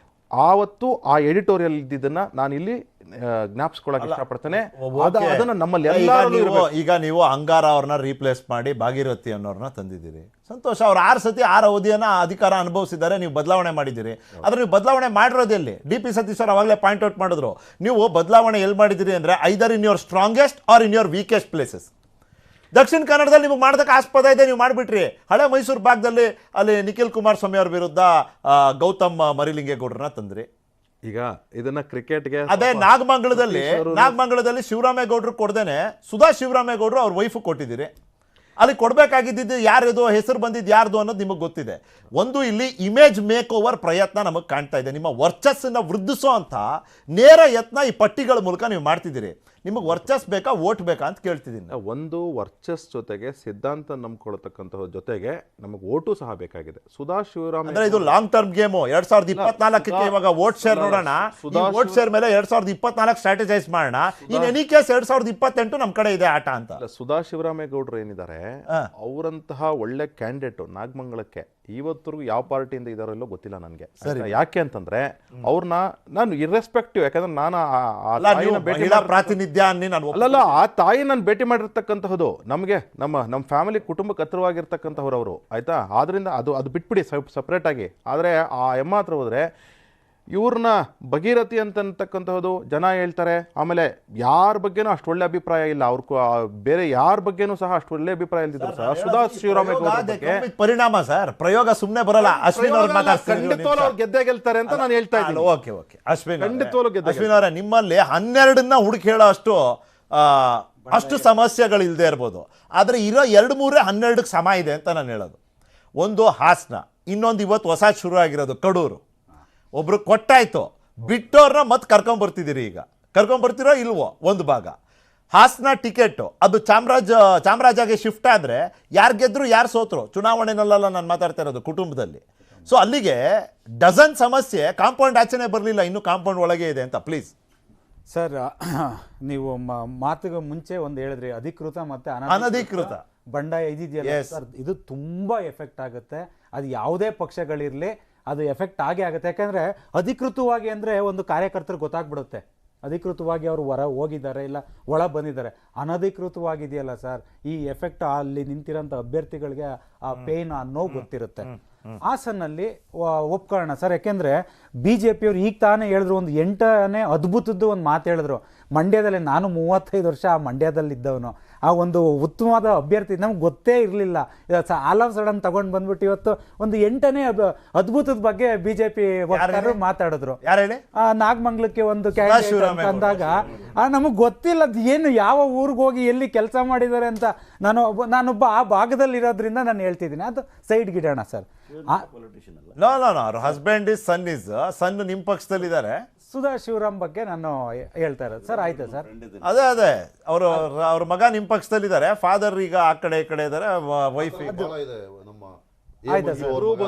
ಆವತ್ತು ಆ ಎಡಿಟೋರಿಯಲ್ ಇದ್ದಿದ್ದನ್ನು ನಾನು ಇಲ್ಲಿ ಜ್ಞಾಪಿಸ್ಕೊಳ್ಳೋಕೆ ಇಷ್ಟಪಡ್ತೇನೆ. ಅದನ್ನು ನಮ್ಮಲ್ಲಿ ಈಗ ನೀವು ಅಂಗಾರ ಅವ್ರನ್ನ ರೀಪ್ಲೇಸ್ ಮಾಡಿ ಭಾಗೀರಥಿ ಅನ್ನೋರ್ನ ತಂದಿದ್ದೀರಿ, ಸಂತೋಷ. ಅವ್ರು 6 ಸತಿ 6 ಅವಧಿಯನ್ನ ಅಧಿಕಾರ ಅನುಭವಿಸಿದ್ದಾರೆ, ನೀವು ಬದಲಾವಣೆ ಮಾಡಿದ್ದೀರಿ. ಆದ್ರೆ ನೀವು ಬದಲಾವಣೆ ಮಾಡಿರೋದೆಲ್ಲಿ? ಡಿ ಪಿ ಸತೀಶ್ ಅವರು ಅವಾಗಲೇ ಪಾಯಿಂಟ್ ಔಟ್ ಮಾಡಿದ್ರು, ನೀವು ಬದಲಾವಣೆ ಎಲ್ಲಿ ಮಾಡಿದ್ದೀರಿ ಅಂದರೆ either in your strongest or in your weakest places. ದಕ್ಷಿಣ ಕನ್ನಡದಲ್ಲಿ ನಿಮಗೆ ಮಾಡೋದಕ್ಕೆ ಆಸ್ಪದ ಇದೆ, ನೀವು ಮಾಡಿಬಿಟ್ರಿ. ಹಳೆ ಮೈಸೂರು ಭಾಗದಲ್ಲಿ ಅಲ್ಲಿ ನಿಖಿಲ್ ಕುಮಾರಸ್ವಾಮಿ ಅವ್ರ ವಿರುದ್ಧ ಗೌತಮ್ ಮರಿಲಿಂಗೇಗೌಡರನ್ನ ತಂದ್ರಿ. ಈಗ ಇದನ್ನ ಕ್ರಿಕೆಟ್ಗೆ ಅದೇ ನಾಗಮಂಗಲದಲ್ಲಿ ಶಿವರಾಮೇಗೌಡರು ಕೊಡ್ದೇನೆ ಸುಧಾ ಶಿವರಾಮೇಗೌಡರು ಅವ್ರ ವೈಫ್ ಕೊಟ್ಟಿದ್ದೀರಿ. ಅಲ್ಲಿ ಕೊಡಬೇಕಾಗಿದ್ದು ಯಾರ್ದು, ಹೆಸರು ಬಂದಿದ್ದು ಯಾರ್ದು ಅನ್ನೋದು ನಿಮಗೆ ಗೊತ್ತಿದೆ. ಒಂದು ಇಲ್ಲಿ ಇಮೇಜ್ ಮೇಕ್ ಓವರ್ ಪ್ರಯತ್ನ ನಮಗೆ ಕಾಣ್ತಾ ಇದೆ. ನಿಮ್ಮ ವರ್ಚಸ್ಸನ್ನು ವೃದ್ಧಿಸೋ ಅಂತ ನೇರ ಯತ್ನ ಈ ಪಟ್ಟಿಗಳ ಮೂಲಕ ನೀವು ಮಾಡ್ತಿದ್ದೀರಿ. ನಿಮಗೆ ವರ್ಚಸ್ ಬೇಕಾ, ವೋಟ್ ಬೇಕಾ ಅಂತ ಕೇಳ್ತಿದ್ದೀನಿ. ಒಂದು ವರ್ಚಸ್ ಜೊತೆಗೆ ಸಿದ್ಧಾಂತ ನಂಬ್ಕೊಳ್ತಕ್ಕಂತಹ ಜೊತೆಗೆ ನಮಗೆ ವೋಟು ಸಹ ಬೇಕಾಗಿದೆ. ಸುಧಾ ಶಿವರಾಮ್ ಅಂದ್ರೆ ಇದು ಲಾಂಗ್ ಟರ್ಮ್ ಗೇಮು. 2024ಕ್ಕೆ ಇವಾಗ ವೋಟ್ ಶೇರ್ ನೋಡೋಣ. ವೋಟ್ ಶೇರ್ ಮೇಲೆ 2024 ಸ್ಟ್ರಾಟಜೈಸ್ ಮಾಡೋಣ. ಇನ್ ಎನಿ ಕೇಸ್ 2028 ನಮ್ಮ ಕಡೆ ಇದೆ ಆಟ ಅಂತ. ಸುಧಾ ಶಿವರಾಮೇಗೌಡರು ಏನಿದ್ದಾರೆ, ಅವರಂತಹ ಒಳ್ಳೆ ಕ್ಯಾಂಡಿಡೇಟ್ ನಾಗಮಂಗಲಕ್ಕೆ ಇವತ್ತರೆಗೂ ಯಾವ ಪಾರ್ಟಿಯಿಂದ ಇದಾರೋ ಇಲ್ಲೋ ಗೊತ್ತಿಲ್ಲ ನನಗೆ. ಯಾಕೆ ಅಂತಂದ್ರೆ ಅವ್ರನ್ನ ನಾನು ಇರ್ರೆಸ್ಪೆಕ್ಟಿವ್, ಯಾಕಂದ್ರೆ ನಾನು ಪ್ರಾತಿನಿಧ್ಯ ಅಲ್ಲಲ್ಲ, ಆ ತಾಯಿ ನಾನು ಭೇಟಿ ಮಾಡಿರ್ತಕ್ಕಂತಹದ್ದು ನಮಗೆ ನಮ್ಮ ಫ್ಯಾಮಿಲಿ ಕುಟುಂಬಕ್ಕೆ ಹತ್ರವಾಗಿರ್ತಕ್ಕಂಥವ್ರು ಅವರು, ಆಯ್ತಾ. ಆದ್ರಿಂದ ಅದು ಬಿಟ್ಬಿಡಿ ಸಪ್ರೇಟ್ ಆಗಿ. ಆದರೆ ಆ ಎಮ್ಮ ಹತ್ರ ಹೋದ್ರೆ ಇವ್ರನ್ನ ಭಗೀರಥಿ ಅಂತಕ್ಕಂತಹದ್ದು ಜನ ಹೇಳ್ತಾರೆ. ಆಮೇಲೆ ಯಾರ ಬಗ್ಗೆನೂ ಅಷ್ಟು ಒಳ್ಳೆ ಅಭಿಪ್ರಾಯ ಇಲ್ಲ, ಅವ್ರ ಬೇರೆ ಯಾರ ಬಗ್ಗೆನೂ ಸಹ ಅಷ್ಟು ಒಳ್ಳೆ ಅಭಿಪ್ರಾಯ ಇಲ್ದಿದ್ರು ಸಹ ಸುಧಾ ಶಿವರಾಮೇಗೌಡ ಪರಿಣಾಮ ಸರ್, ಪ್ರಯೋಗ ಸುಮ್ಮನೆ ಬರಲ್ಲ. ಅಶ್ವಿನ್ ಖಂಡಿತವಾಗ್ಲೂ ಅವ್ರು ಗೆದ್ದೇ ಗೆಲ್ತಾರೆ ಅಂತ ನಾನು ಹೇಳ್ತಾ ಇದ್ದೀನಿ. ಓಕೆ ಅಶ್ವಿನ್ ಖಂಡಿತವಾಗ್ಲೂ ಅವರೇ, ನಿಮ್ಮಲ್ಲಿ 12ನ್ನ ಹುಡುಕಿ ಹೇಳೋ ಅಷ್ಟು ಸಮಸ್ಯೆಗಳು ಇಲ್ಲದೆ ಇರ್ಬೋದು. ಆದ್ರೆ ಇರೋ 2-3 12ಕ್ಕೆ ಸಮ ಇದೆ ಅಂತ ನಾನು ಹೇಳೋದು. ಒಂದು ಹಾಸನ, ಇನ್ನೊಂದು ಇವತ್ತು ಹೊಸ ಶುರು ಆಗಿರೋದು ಕಡೂರು. ಒಬ್ರು ಕೊಟ್ಟಾಯ್ತು, ಬಿಟ್ಟವ್ರನ್ನ ಮತ್ತೆ ಕರ್ಕೊಂಡ್ಬರ್ತಿದ್ದೀರಿ. ಈಗ ಕರ್ಕೊಂಡ್ಬರ್ತಿರೋ ಇಲ್ವೋ ಒಂದು ಭಾಗ. ಹಾಸನ ಟಿಕೆಟ್ ಅದು ಚಾಮರಾಜಗೆ ಶಿಫ್ಟ್ ಆದರೆ ಯಾರು ಗೆದ್ರು ಯಾರು ಸೋತರು ಚುನಾವಣೆನಲ್ಲೆಲ್ಲ ನಾನು ಮಾತಾಡ್ತಾ ಇರೋದು ಕುಟುಂಬದಲ್ಲಿ. ಸೊ ಅಲ್ಲಿಗೆ ಡಜನ್ ಸಮಸ್ಯೆ. ಕಾಂಪೌಂಡ್ ಆಚೆನೆ ಬರಲಿಲ್ಲ, ಇನ್ನೂ ಕಾಂಪೌಂಡ್ ಒಳಗೆ ಇದೆ ಅಂತ. ಪ್ಲೀಸ್ ಸರ್, ನೀವು ಮಾತಿಗೆ ಮುಂಚೆ ಒಂದು ಹೇಳಿದ್ರಿ ಅಧಿಕೃತ ಮತ್ತೆ ಅನಧಿಕೃತ ಬಂಡಾಯ ಇದಿದೆಯಲ್ಲ ಸರ್, ಇದು ತುಂಬಾ ಎಫೆಕ್ಟ್ ಆಗುತ್ತೆ. ಅದು ಯಾವುದೇ ಪಕ್ಷಗಳಿರಲಿ ಅದು ಎಫೆಕ್ಟ್ ಆಗೇ ಆಗುತ್ತೆ. ಯಾಕಂದ್ರೆ ಅಧಿಕೃತವಾಗಿ ಅಂದ್ರೆ ಒಂದು ಕಾರ್ಯಕರ್ತರು ಗೊತ್ತಾಗ್ಬಿಡುತ್ತೆ ಅಧಿಕೃತವಾಗಿ ಅವರು ಹೊರ ಹೋಗಿದ್ದಾರೆ ಇಲ್ಲ ಒಳ ಬಂದಿದ್ದಾರೆ. ಅನಧಿಕೃತವಾಗಿದೆಯಲ್ಲ ಸರ್, ಈ ಎಫೆಕ್ಟ್ ಅಲ್ಲಿ ನಿಂತಿರೋಂಥ ಅಭ್ಯರ್ಥಿಗಳಿಗೆ ಆ ಪೇನ್, ಆ ನೋವು ಗೊತ್ತಿರುತ್ತೆ. ಹಾಸನಲ್ಲಿ ಒಪ್ಕೊಳ್ಳೋಣ ಸರ್, ಯಾಕೆಂದ್ರೆ ಬಿಜೆಪಿಯವರು ಈಗ ತಾನೇ ಹೇಳಿದ್ರು, ಒಂದು 8ನೇ ಅದ್ಭುತದ್ದು ಒಂದು ಮಾತು ಹೇಳಿದ್ರು. ಮಂಡ್ಯದಲ್ಲಿ ನಾನು 35 ವರ್ಷ ಆ ಮಂಡ್ಯದಲ್ಲಿದ್ದವನು, ಆ ಒಂದು ಉತ್ತಮವಾದ ಅಭ್ಯರ್ಥಿ ನಮ್ಗೆ ಗೊತ್ತೇ ಇರಲಿಲ್ಲ. ಆಲ್ ಆಫ್ ಸಡನ್ ತಗೊಂಡು ಬಂದ್ಬಿಟ್ಟು ಇವತ್ತು ಒಂದು 8ನೇ ಅದ್ಭುತದ ಬಗ್ಗೆ ಬಿಜೆಪಿ ವಕ್ತಾರರು ಮಾತಾಡಿದ್ರು. ನಾಗಮಂಗಲಕ್ಕೆ ಒಂದು ಕ್ಯಾಂಡಿಡೇಟ್ ಅಂದಾಗ ನಮಗೆ ಗೊತ್ತಿಲ್ಲ ಏನು, ಯಾವ ಊರಿಗೆ ಹೋಗಿ ಎಲ್ಲಿ ಕೆಲಸ ಮಾಡಿದ್ದಾರೆ ಅಂತ. ನಾನೊಬ್ಬ ಆ ಭಾಗದಲ್ಲಿರೋದ್ರಿಂದ ನಾನು ಹೇಳ್ತಿದ್ದೀನಿ. ಅದು ಸೈಡ್ ಗಿಡೋಣ ಸರ್. ಹಸ್ಬೆಂಡ್ ಇಸ್ ಸನ್ ನಿಮ್ಮ ಪಕ್ಷದಲ್ಲಿದ್ದಾರೆ. ಸುಧಾ ಶಿವರಾಮ್ ಬಗ್ಗೆ ನಾನು ಹೇಳ್ತಾ ಇರೋದು ಸರ್. ಆಯ್ತಾ ಸರ್? ಅದೇ ಅವ್ರ ಮಗ ನಿಮ್ಮ ಪಕ್ಷದಲ್ಲಿದ್ದಾರೆ, ಫಾದರ್ ಈಗ ಆ ಕಡೆ ಈ ಕಡೆ ಇದ್ದಾರೆ, ವೈಫ್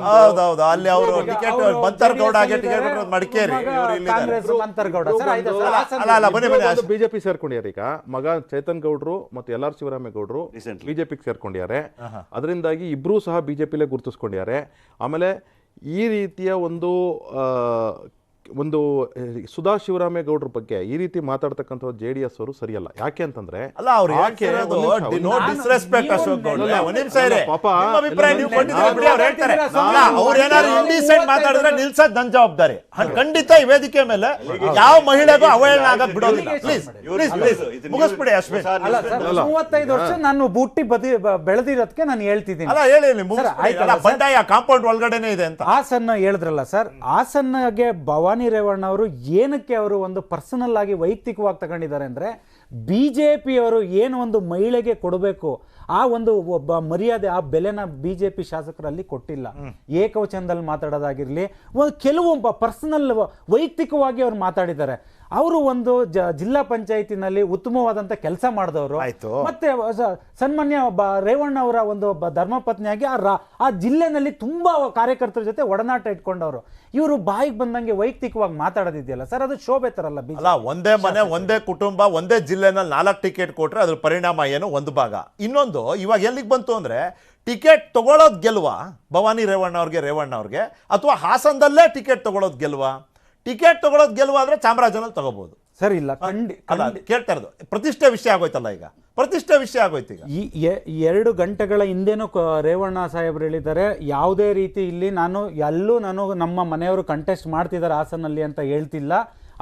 ಹೌದೌದು. ಅಲ್ಲಿ ಅವರು ಟಿಕೆಟ್ ಮಂತರ್ಗೌಡ ಮಡಿಕೇರಿ ಬಿಜೆಪಿ ಸೇರ್ಕೊಂಡಿದ್ದಾರೆ. ಈಗ ಮಗ ಚೇತನ್ ಗೌಡ್ರು ಮತ್ತು LR ಶಿವರಾಮೇಗೌಡರು ಬಿಜೆಪಿಗೆ ಸೇರ್ಕೊಂಡಿದ್ದಾರೆ. ಅದರಿಂದಾಗಿ ಇಬ್ರು ಸಹ ಬಿಜೆಪಿಲೇ ಗುರುತಿಸ್ಕೊಂಡಿದ್ದಾರೆ. ಆಮೇಲೆ ಈ ರೀತಿಯ ಒಂದು ಸುಧಾ ಶಿವರಾಮೇಗೌಡರ ಬಗ್ಗೆ ಈ ರೀತಿ ಮಾತಾಡ್ತಕ್ಕಂಥ JDS ಅವರು ಸರಿಯಲ್ಲ. ಯಾಕೆ ಅಂತಂದ್ರೆ ಮಾತಾಡಿದ್ರೆ ನಿಲ್ಸದ್ ನನ್ನ ಜವಾಬ್ದಾರಿ. ಖಂಡಿತ ಈ ವೇದಿಕೆ ಮೇಲೆ ಯಾವ ಮಹಿಳೆಗೂ ಅವಹೇಳನ ಆಗಕ್ ಬಿಡೋದಿಲ್ಲ. ಮುಗಿಸ್ಬಿಡಿ ಅಶ್ವಿನ್. 35 ವರ್ಷ ನಾನು ಬುಟ್ಟಿ ಬೆಳೆದಿರೋದಕ್ಕೆ ನಾನು ಹೇಳ್ತಿದ್ದೀನಿ. ಬಂಡಾಯ ಕಾಂಪೌಂಡ್ ಒಳಗಡೆನೆ ಇದೆ ಅಂತ. ಹಾಸನ್ನ ಹೇಳಿದ್ರಲ್ಲ ಸರ್, ಹಾಸನ್ಗೆ ಭವಾನಿ ರೇವಣ್ಣ ಅವರು ಏನಕ್ಕೆ ಅವರು ಒಂದು ಪರ್ಸನಲ್ ಆಗಿ ವೈಯಕ್ತಿಕವಾಗಿ ತಗೊಂಡಿದ್ದಾರೆ ಅಂದ್ರೆ, BJPಯವರು ಏನು ಒಂದು ಮಹಿಳೆಗೆ ಕೊಡಬೇಕು ಆ ಒಂದು ಒಬ್ಬ ಮರ್ಯಾದೆ, ಆ ಬೆಲೆನ BJP ಶಾಸಕರಲ್ಲಿ ಕೊಟ್ಟಿಲ್ಲ. ಏಕವಚನದಲ್ಲಿ ಮಾತಾಡೋದಾಗಿರ್ಲಿ, ಕೆಲವು ಪರ್ಸನಲ್ ವೈಯಕ್ತಿಕವಾಗಿ ಅವ್ರು ಮಾತಾಡಿದ್ದಾರೆ. ಅವರು ಒಂದು ಜಿಲ್ಲಾ ಪಂಚಾಯತಿನಲ್ಲಿ ಉತ್ತಮವಾದಂತ ಕೆಲಸ ಮಾಡಿದವರು, ಮತ್ತೆ ಸನ್ಮಾನ್ಯ ರೇವಣ್ಣ ಅವರ ಒಂದು ಧರ್ಮಪತ್ನಿಯಾಗಿ ಆ ಜಿಲ್ಲೆನಲ್ಲಿ ತುಂಬಾ ಕಾರ್ಯಕರ್ತರ ಜೊತೆ ಒಡನಾಟ ಇಟ್ಕೊಂಡವರು. ಇವರು ಬಾಯಿಗೆ ಬಂದಂಗೆ ವೈಯಕ್ತಿಕವಾಗಿ ಮಾತಾಡೋದಿದೆಯಲ್ಲ ಸರ್, ಅದು ಶೋಭೆ ತರಲ್ಲ. ಅಲ್ಲ, ಒಂದೇ ಮನೆ, ಒಂದೇ ಕುಟುಂಬ, ಒಂದೇ ಜಿಲ್ಲೆನಲ್ಲಿ 4 ಟಿಕೆಟ್ ಕೊಟ್ರೆ ಅದ್ರ ಪರಿಣಾಮ ಏನು ಒಂದು ಭಾಗ. ಇನ್ನೊಂದು, ಇವಾಗ ಎಲ್ಲಿಗೆ ಬಂತು ಅಂದ್ರೆ ಟಿಕೆಟ್ ತಗೊಳ್ಳೋದು ಗೆಲ್ವಾ ಭವಾನಿ ರೇವಣ್ಣ ಅವ್ರಿಗೆ, ಅಥವಾ ಹಾಸನದಲ್ಲೇ ಟಿಕೆಟ್ ತಗೊಳ್ಳೋದು ಗೆಲ್ವಾ? ಟಿಕೆಟ್ ತಗೊಳ್ಳೋದು ಗೆಲ್ವಾ ಅಂದ್ರೆ ಚಾಮರಾಜನಲ್ಲಿ ತಗೋಬಹುದು ಸರ್. ಇಲ್ಲ, ಕೇಳ್ತಾ ಇರೋದು ಪ್ರತಿಷ್ಠೆ ವಿಷಯ ಆಗೋಯ್ತಲ್ಲ, ಈಗ ಪ್ರತಿಷ್ಠೆ ವಿಷಯ ಆಗೋಯ್ತು. ಈಗ 2 ಗಂಟೆಗಳ ಹಿಂದೆನೂ ರೇವಣ್ಣ ಸಾಹೇಬ್ರು ಹೇಳಿದ್ದಾರೆ, ಯಾವುದೇ ರೀತಿ ಇಲ್ಲಿ ನಾನು ನಮ್ಮ ಮನೆಯವರು ಕಂಟೆಸ್ಟ್ ಮಾಡ್ತಿದ್ದಾರೆ ಹಾಸನಲ್ಲಿ ಅಂತ ಹೇಳ್ತಿಲ್ಲ.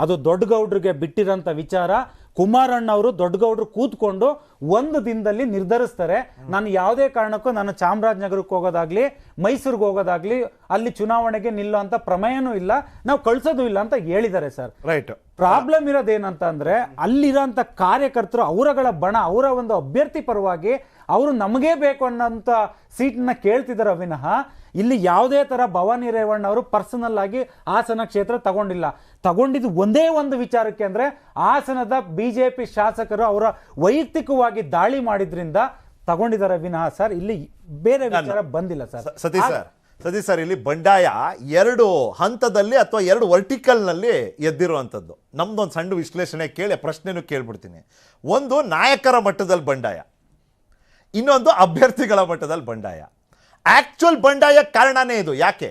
ಅದು ದೊಡ್ಡಗೌಡ್ರಿಗೆ ಬಿಟ್ಟಿರೋಂಥ ವಿಚಾರ. ಕುಮಾರಣ್ಣ ಅವರು ದೊಡ್ಡಗೌಡರು ಕೂತ್ಕೊಂಡು ಒಂದು ದಿನದಲ್ಲಿ ನಿರ್ಧರಿಸ್ತಾರೆ, ನಾನು ಯಾವುದೇ ಕಾರಣಕ್ಕೂ ನಾನು ಚಾಮರಾಜನಗರಕ್ಕೆ ಹೋಗೋದಾಗ್ಲಿ ಮೈಸೂರಿಗೆ ಹೋಗೋದಾಗ್ಲಿ ಅಲ್ಲಿ ಚುನಾವಣೆಗೆ ನಿಲ್ಲೋ ಅಂತ ಪ್ರಮೇಯನೂ ಇಲ್ಲ, ನಾವು ಕಳ್ಸೋದು ಇಲ್ಲ ಅಂತ ಹೇಳಿದ್ದಾರೆ ಸರ್. ರೈಟ್. ಪ್ರಾಬ್ಲಮ್ ಇರೋದೇನಂತ ಅಂದ್ರೆ ಅಲ್ಲಿರೋಂಥ ಕಾರ್ಯಕರ್ತರು ಅವರಗಳ ಬಣ, ಅವರ ಒಂದು ಅಭ್ಯರ್ಥಿ ಪರವಾಗಿ ಅವರು ನಮಗೇ ಬೇಕು ಅನ್ನೋಂಥ ಸೀಟನ್ನ ಕೇಳ್ತಿದ್ದಾರೆ ವಿನಃ ಇಲ್ಲಿ ಯಾವುದೇ ತರ ಭವಾನಿ ರೇವಣ್ಣ ಅವರು ಪರ್ಸನಲ್ ಆಗಿ ಹಾಸನ ಕ್ಷೇತ್ರ ತಗೊಂಡಿದ್ದು ಒಂದೇ ಒಂದು ವಿಚಾರಕ್ಕೆ, ಅಂದ್ರೆ ಹಾಸನದ BJP ಶಾಸಕರು ಅವರ ವೈಯಕ್ತಿಕವಾಗಿ ದಾಳಿ ಮಾಡಿದ್ರಿಂದ ತಗೊಂಡಿದ್ದಾರೆ ವಿನಃ ಸರ್ ಇಲ್ಲಿ ಬೇರೆ ವಿಚಾರ ಬಂದಿಲ್ಲ ಸರ್. ಸತೀಶ್ ಸರ್, ಇಲ್ಲಿ ಬಂಡಾಯ 2 ಹಂತದಲ್ಲಿ ಅಥವಾ 2 ವರ್ಟಿಕಲ್ನಲ್ಲಿ ಎದ್ದಿರುವಂಥದ್ದು. ನಮ್ದೊಂದು ಸಣ್ಣ ವಿಶ್ಲೇಷಣೆ ಕೇಳಿ ಪ್ರಶ್ನೆನೂ ಕೇಳ್ಬಿಡ್ತೀನಿ. ಒಂದು ನಾಯಕರ ಮಟ್ಟದಲ್ಲಿ ಬಂಡಾಯ, ಇನ್ನೊಂದು ಅಭ್ಯರ್ಥಿಗಳ ಮಟ್ಟದಲ್ಲಿ ಬಂಡಾಯ. ಆಕ್ಚುಯಲ್ ಬಂಡಾಯ ಕಾರಣನೇ ಇದು. ಯಾಕೆ?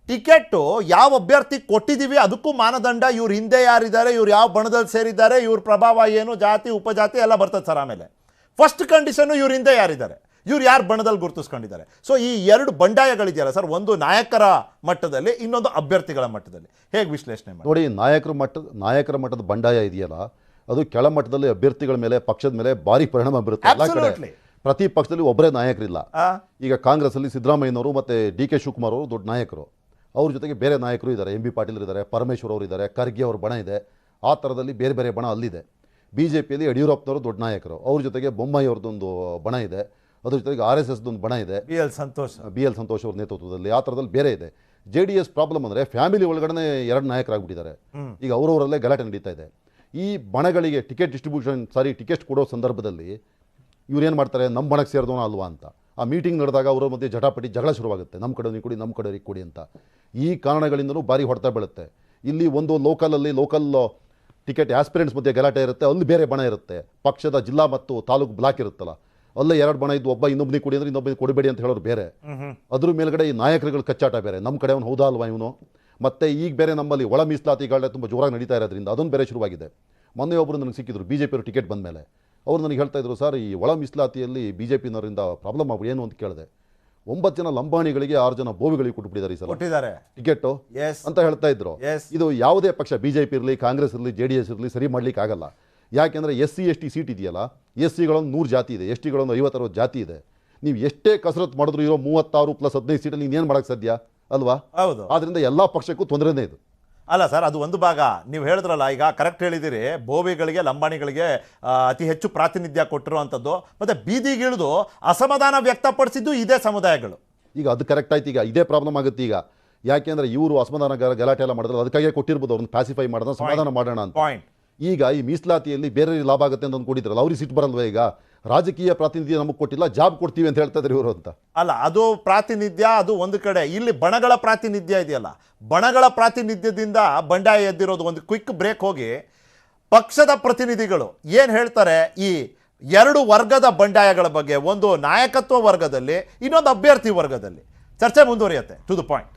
ಟಿಕೆಟ್ ಯಾವ ಅಭ್ಯರ್ಥಿ ಕೊಟ್ಟಿದ್ದೀವಿ ಅದಕ್ಕೂ ಮಾನದಂಡ, ಇವ್ರ ಹಿಂದೆ ಯಾರಿದ್ದಾರೆ, ಇವ್ರು ಯಾವ ಬಣದಲ್ಲಿ ಸೇರಿದ್ದಾರೆ, ಇವ್ರ ಪ್ರಭಾವ ಏನು, ಜಾತಿ ಉಪಜಾತಿ ಎಲ್ಲ ಬರ್ತದೆ ಸರ್. ಆಮೇಲೆ ಫಸ್ಟ್ ಕಂಡೀಷನ್ನು ಇವ್ರ ಹಿಂದೆ ಯಾರಿದ್ದಾರೆ, ಇವ್ರು ಯಾರು ಬಣದಲ್ಲಿ ಗುರುತಿಸ್ಕೊಂಡಿದ್ದಾರೆ. ಸೊ ಈ 2 ಬಂಡಾಯಗಳಿದೆಯಲ್ಲ ಸರ್, ಒಂದು ನಾಯಕರ ಮಟ್ಟದಲ್ಲಿ, ಇನ್ನೊಂದು ಅಭ್ಯರ್ಥಿಗಳ ಮಟ್ಟದಲ್ಲಿ. ಹೇಗೆ ವಿಶ್ಲೇಷಣೆ ಮಾಡಿ? ನೋಡಿ, ನಾಯಕರ ಮಟ್ಟದ ಬಂಡಾಯ ಇದೆಯಲ್ಲ, ಅದು ಕೆಳಮಟ್ಟದಲ್ಲಿ ಅಭ್ಯರ್ಥಿಗಳ ಮೇಲೆ, ಪಕ್ಷದ ಮೇಲೆ ಭಾರಿ ಪರಿಣಾಮ ಬೀರುತ್ತೆ. ಎಲ್ಲ ಕಡೆ ಪ್ರತಿ ಪಕ್ಷದಲ್ಲಿ ಒಬ್ಬರೇ ನಾಯಕರಿಲ್ಲ. ಈಗ ಕಾಂಗ್ರೆಸ್ ಅಲ್ಲಿ ಸಿದ್ದರಾಮಯ್ಯನವರು ಮತ್ತೆ DK ಶಿವಕುಮಾರ್ ಅವರು ದೊಡ್ಡ ನಾಯಕರು, ಅವ್ರ ಜೊತೆಗೆ ಬೇರೆ ನಾಯಕರು ಇದ್ದಾರೆ, MB ಪಾಟೀಲ್ ಇದ್ದಾರೆ, ಪರಮೇಶ್ವರ್ ಅವರು ಇದ್ದಾರೆ, ಖರ್ಗೆ ಅವ್ರ ಬಣ ಇದೆ. ಆ ಥರದಲ್ಲಿ ಬೇರೆ ಬೇರೆ ಬಣ ಅಲ್ಲಿದೆ. BJPಯಲ್ಲಿ ಯಡಿಯೂರಪ್ಪನವರು ದೊಡ್ಡ ನಾಯಕರು, ಅವ್ರ ಜೊತೆಗೆ ಬೊಮ್ಮಾಯಿ ಅವ್ರದ್ದೊಂದು ಬಣ ಇದೆ, ಅದ್ರ ಜೊತೆಗೆ RSSದೊಂದು ಬಣ ಇದೆ, BL ಸಂತೋಷ್ ಅವ್ರ ನೇತೃತ್ವದಲ್ಲಿ. ಆ ಥರದಲ್ಲಿ ಬೇರೆ ಇದೆ. JDS ಪ್ರಾಬ್ಲಮ್ ಅಂದರೆ ಫ್ಯಾಮಿಲಿ ಒಳಗಡೆ 2 ನಾಯಕರಾಗ್ಬಿಟ್ಟಿದ್ದಾರೆ. ಈಗ ಅವರವರಲ್ಲೇ ಗಲಾಟೆ ನಡೀತಾ ಇದೆ. ಈ ಬಣಗಳಿಗೆ ಟಿಕೆಟ್ ಕೊಡೋ ಸಂದರ್ಭದಲ್ಲಿ ಇವ್ರೇನು ಮಾಡ್ತಾರೆ, ನಮ್ಮ ಬಣಕ್ಕೆ ಸೇರಿದವನ ಅಲ್ವಾ ಅಂತ. ಆ ಮೀಟಿಂಗ್ ನಡೆದಾಗ ಅವರ ಮಧ್ಯೆ ಜಗಳ ಶುರುವಾಗುತ್ತೆ, ನಮ್ಮ ಕಡೆ ಕೊಡಿ, ನಮ್ಮ ಕಡೆ ಕೊಡಿ ಅಂತ. ಈ ಕಾರಣಗಳಿಂದಲೂ ಭಾರಿ ಹೊಡೆತ ಬೀಳುತ್ತೆ. ಇಲ್ಲಿ ಒಂದು ಲೋಕಲ್ ಟಿಕೆಟ್ ಆಸ್ಪಿರೆಂಟ್ಸ್ ಮಧ್ಯೆ ಗಲಾಟೆ ಇರುತ್ತೆ, ಅಲ್ಲಿ ಬೇರೆ ಬಣ ಇರುತ್ತೆ. ಪಕ್ಷದ ಜಿಲ್ಲಾ ಮತ್ತು ತಾಲೂಕು ಬ್ಲಾಕ್ ಇರುತ್ತಲ್ಲ, ಅಲ್ಲೇ 2 ಬಣ ಇದ್ದು ಒಬ್ಬ ಇನ್ನೊಬ್ಬನಿಗೆ ಕೊಡಿ ಅಂದ್ರೆ ಇನ್ನೊಬ್ಬನಿಗೆ ಕೊಡಬೇಡಿ ಅಂತ ಹೇಳೋರು ಬೇರೆ. ಅದ್ರ ಮೇಲ್ಗಡೆ ಈ ನಾಯಕರುಗಳು ಕಚ್ಚಾಟ ಬೇರೆ, ನಮ್ಮ ಕಡೆ ಅವನು ಹೌದಾ ಅಲ್ವಾ ಇವನು. ಮತ್ತೆ ಈಗ ಬೇರೆ ನಮ್ಮಲ್ಲಿ ಒಳ ಮೀಸಲಾತಿಗಳೇ ತುಂಬ ಜೋರಾಗಿ ನಡೀತಾ ಇರೋದ್ರಿಂದ ಅದೊಂದು ಬೇರೆ ಶುರುವಾಗಿದೆ. ಮೊನ್ನೆ ಒಬ್ಬರು ನನಗೆ ಸಿಕ್ಕಿದ್ರು, BJP ಅವರು ಟಿಕೆಟ್ ಬಂದ ಮೇಲೆ. ಅವರು ನನಗೆ ಹೇಳ್ತಾ ಇದ್ರು, ಸರ್ ಈ ಒಳ ಮೀಸಲಾತಿಯಲ್ಲಿ BJPನವರಿಂದ ಪ್ರಾಬ್ಲಮ್ ಆಗ್ಬಿಡಿ ಏನು ಅಂತ ಕೇಳಿದೆ. 9 ಜನ ಲಂಬಾಣಿಗಳಿಗೆ 6 ಜನ ಬೋವಿಗಳಿಗೆ ಕೊಟ್ಬಿಟ್ಟಿದ್ದಾರೆ ಈ ಸಲ ಟಿಕೆಟ್ ಅಂತ ಹೇಳ್ತಾ ಇದ್ರು. ಇದು ಯಾವುದೇ ಪಕ್ಷ, BJP ಇರಲಿ, ಕಾಂಗ್ರೆಸ್ ಇರಲಿ, JDS ಇರಲಿ, ಸರಿ ಮಾಡ್ಲಿಕ್ಕೆ ಆಗಲ್ಲ. ಯಾಕೆಂದರೆ SC ST ಸೀಟ್ ಇದೆಯಲ್ಲ, SCಗಳೊಂದು 100 ಜಾತಿ ಇದೆ, STಗಳೊಂದು 50-60 ಜಾತಿ ಇದೆ. ನೀವು ಎಷ್ಟೇ ಕಸರತ್ತು ಮಾಡಿದ್ರು ಇರೋ 36 + 15 ಸೀಟಲ್ಲಿ ನೀನೇನು ಮಾಡೋಕ್ಕೆ ಸಾಧ್ಯ ಅಲ್ವಾ? ಹೌದು. ಆದ್ದರಿಂದ ಎಲ್ಲ ಪಕ್ಷಕ್ಕೂ ತೊಂದರೆನೇ ಇದು. ಅಲ್ಲ ಸರ್, ಅದು ಒಂದು ಭಾಗ. ನೀವು ಹೇಳಿದ್ರಲ್ಲ, ಈಗ ಕರೆಕ್ಟ್ ಹೇಳಿದಿರಿ, ಬೋವಿಗಳಿಗೆ, ಲಂಬಾಣಿಗಳಿಗೆ ಅತಿ ಹೆಚ್ಚು ಪ್ರಾತಿನಿಧ್ಯ ಕೊಟ್ಟಿರುವಂಥದ್ದು, ಮತ್ತು ಬೀದಿಗಿಳಿದು ಅಸಮಾಧಾನ ವ್ಯಕ್ತಪಡಿಸಿದ್ದು ಇದೇ ಸಮುದಾಯಗಳು. ಈಗ ಅದು ಕರೆಕ್ಟ್ ಆಯ್ತು. ಈಗ ಇದೇ ಪ್ರಾಬ್ಲಮ್ ಆಗುತ್ತೆ ಈಗ. ಯಾಕೆಂದರೆ ಇವರು ಅಸಮಾಧಾನ ಗಲಾಟೆ ಎಲ್ಲ ಮಾಡಿದ್ರೆ ಅದಕ್ಕಾಗಿ ಕೊಟ್ಟಿರ್ಬೋದು, ಅವ್ರನ್ನ ಪ್ಯಾಸಿಫೈ ಮಾಡೋಣ, ಸಮಾಧಾನ ಮಾಡೋಣ ಅಂತ. ಈಗ ಈ ಮೀಸಲಾತಿಯಲ್ಲಿ ಬೇರೆ ಲಾಭ ಆಗುತ್ತೆ ಅಂತ ಅಂದ್ಕೊಂಡಿದ್ರಲ್ಲ, ಅವ್ರಿಗೆ ಸಿಟ್ಟು ಬರಲ್ವ? ಈಗ ರಾಜಕೀಯ ಪ್ರಾತಿನಿಧ್ಯ ನಮಗೆ ಕೊಟ್ಟಿಲ್ಲ, ಜಾಬ್ ಕೊಡ್ತೀವಿ ಅಂತ ಹೇಳ್ತಾ ಇದ್ರು ಇವರು ಅಂತ. ಅಲ್ಲ, ಅದು ಪ್ರಾತಿನಿಧ್ಯ, ಅದು ಒಂದು ಕಡೆ. ಇಲ್ಲಿ ಬಣಗಳ ಪ್ರಾತಿನಿಧ್ಯ ಇದೆಯಲ್ಲ, ಬಣಗಳ ಪ್ರಾತಿನಿಧ್ಯದಿಂದ ಬಂಡಾಯ ಎದ್ದಿರೋದು. ಒಂದು ಕ್ವಿಕ್ ಬ್ರೇಕ್ ಹೋಗಿ ಪಕ್ಷದ ಪ್ರತಿನಿಧಿಗಳು ಏನು ಹೇಳ್ತಾರೆ ಈ 2 ವರ್ಗದ ಬಂಡಾಯಗಳ ಬಗ್ಗೆ, ಒಂದು ನಾಯಕತ್ವ ವರ್ಗದಲ್ಲಿ, ಇನ್ನೊಂದು ಅಭ್ಯರ್ಥಿ ವರ್ಗದಲ್ಲಿ. ಚರ್ಚೆ ಮುಂದುವರಿಯುತ್ತೆ. To the point.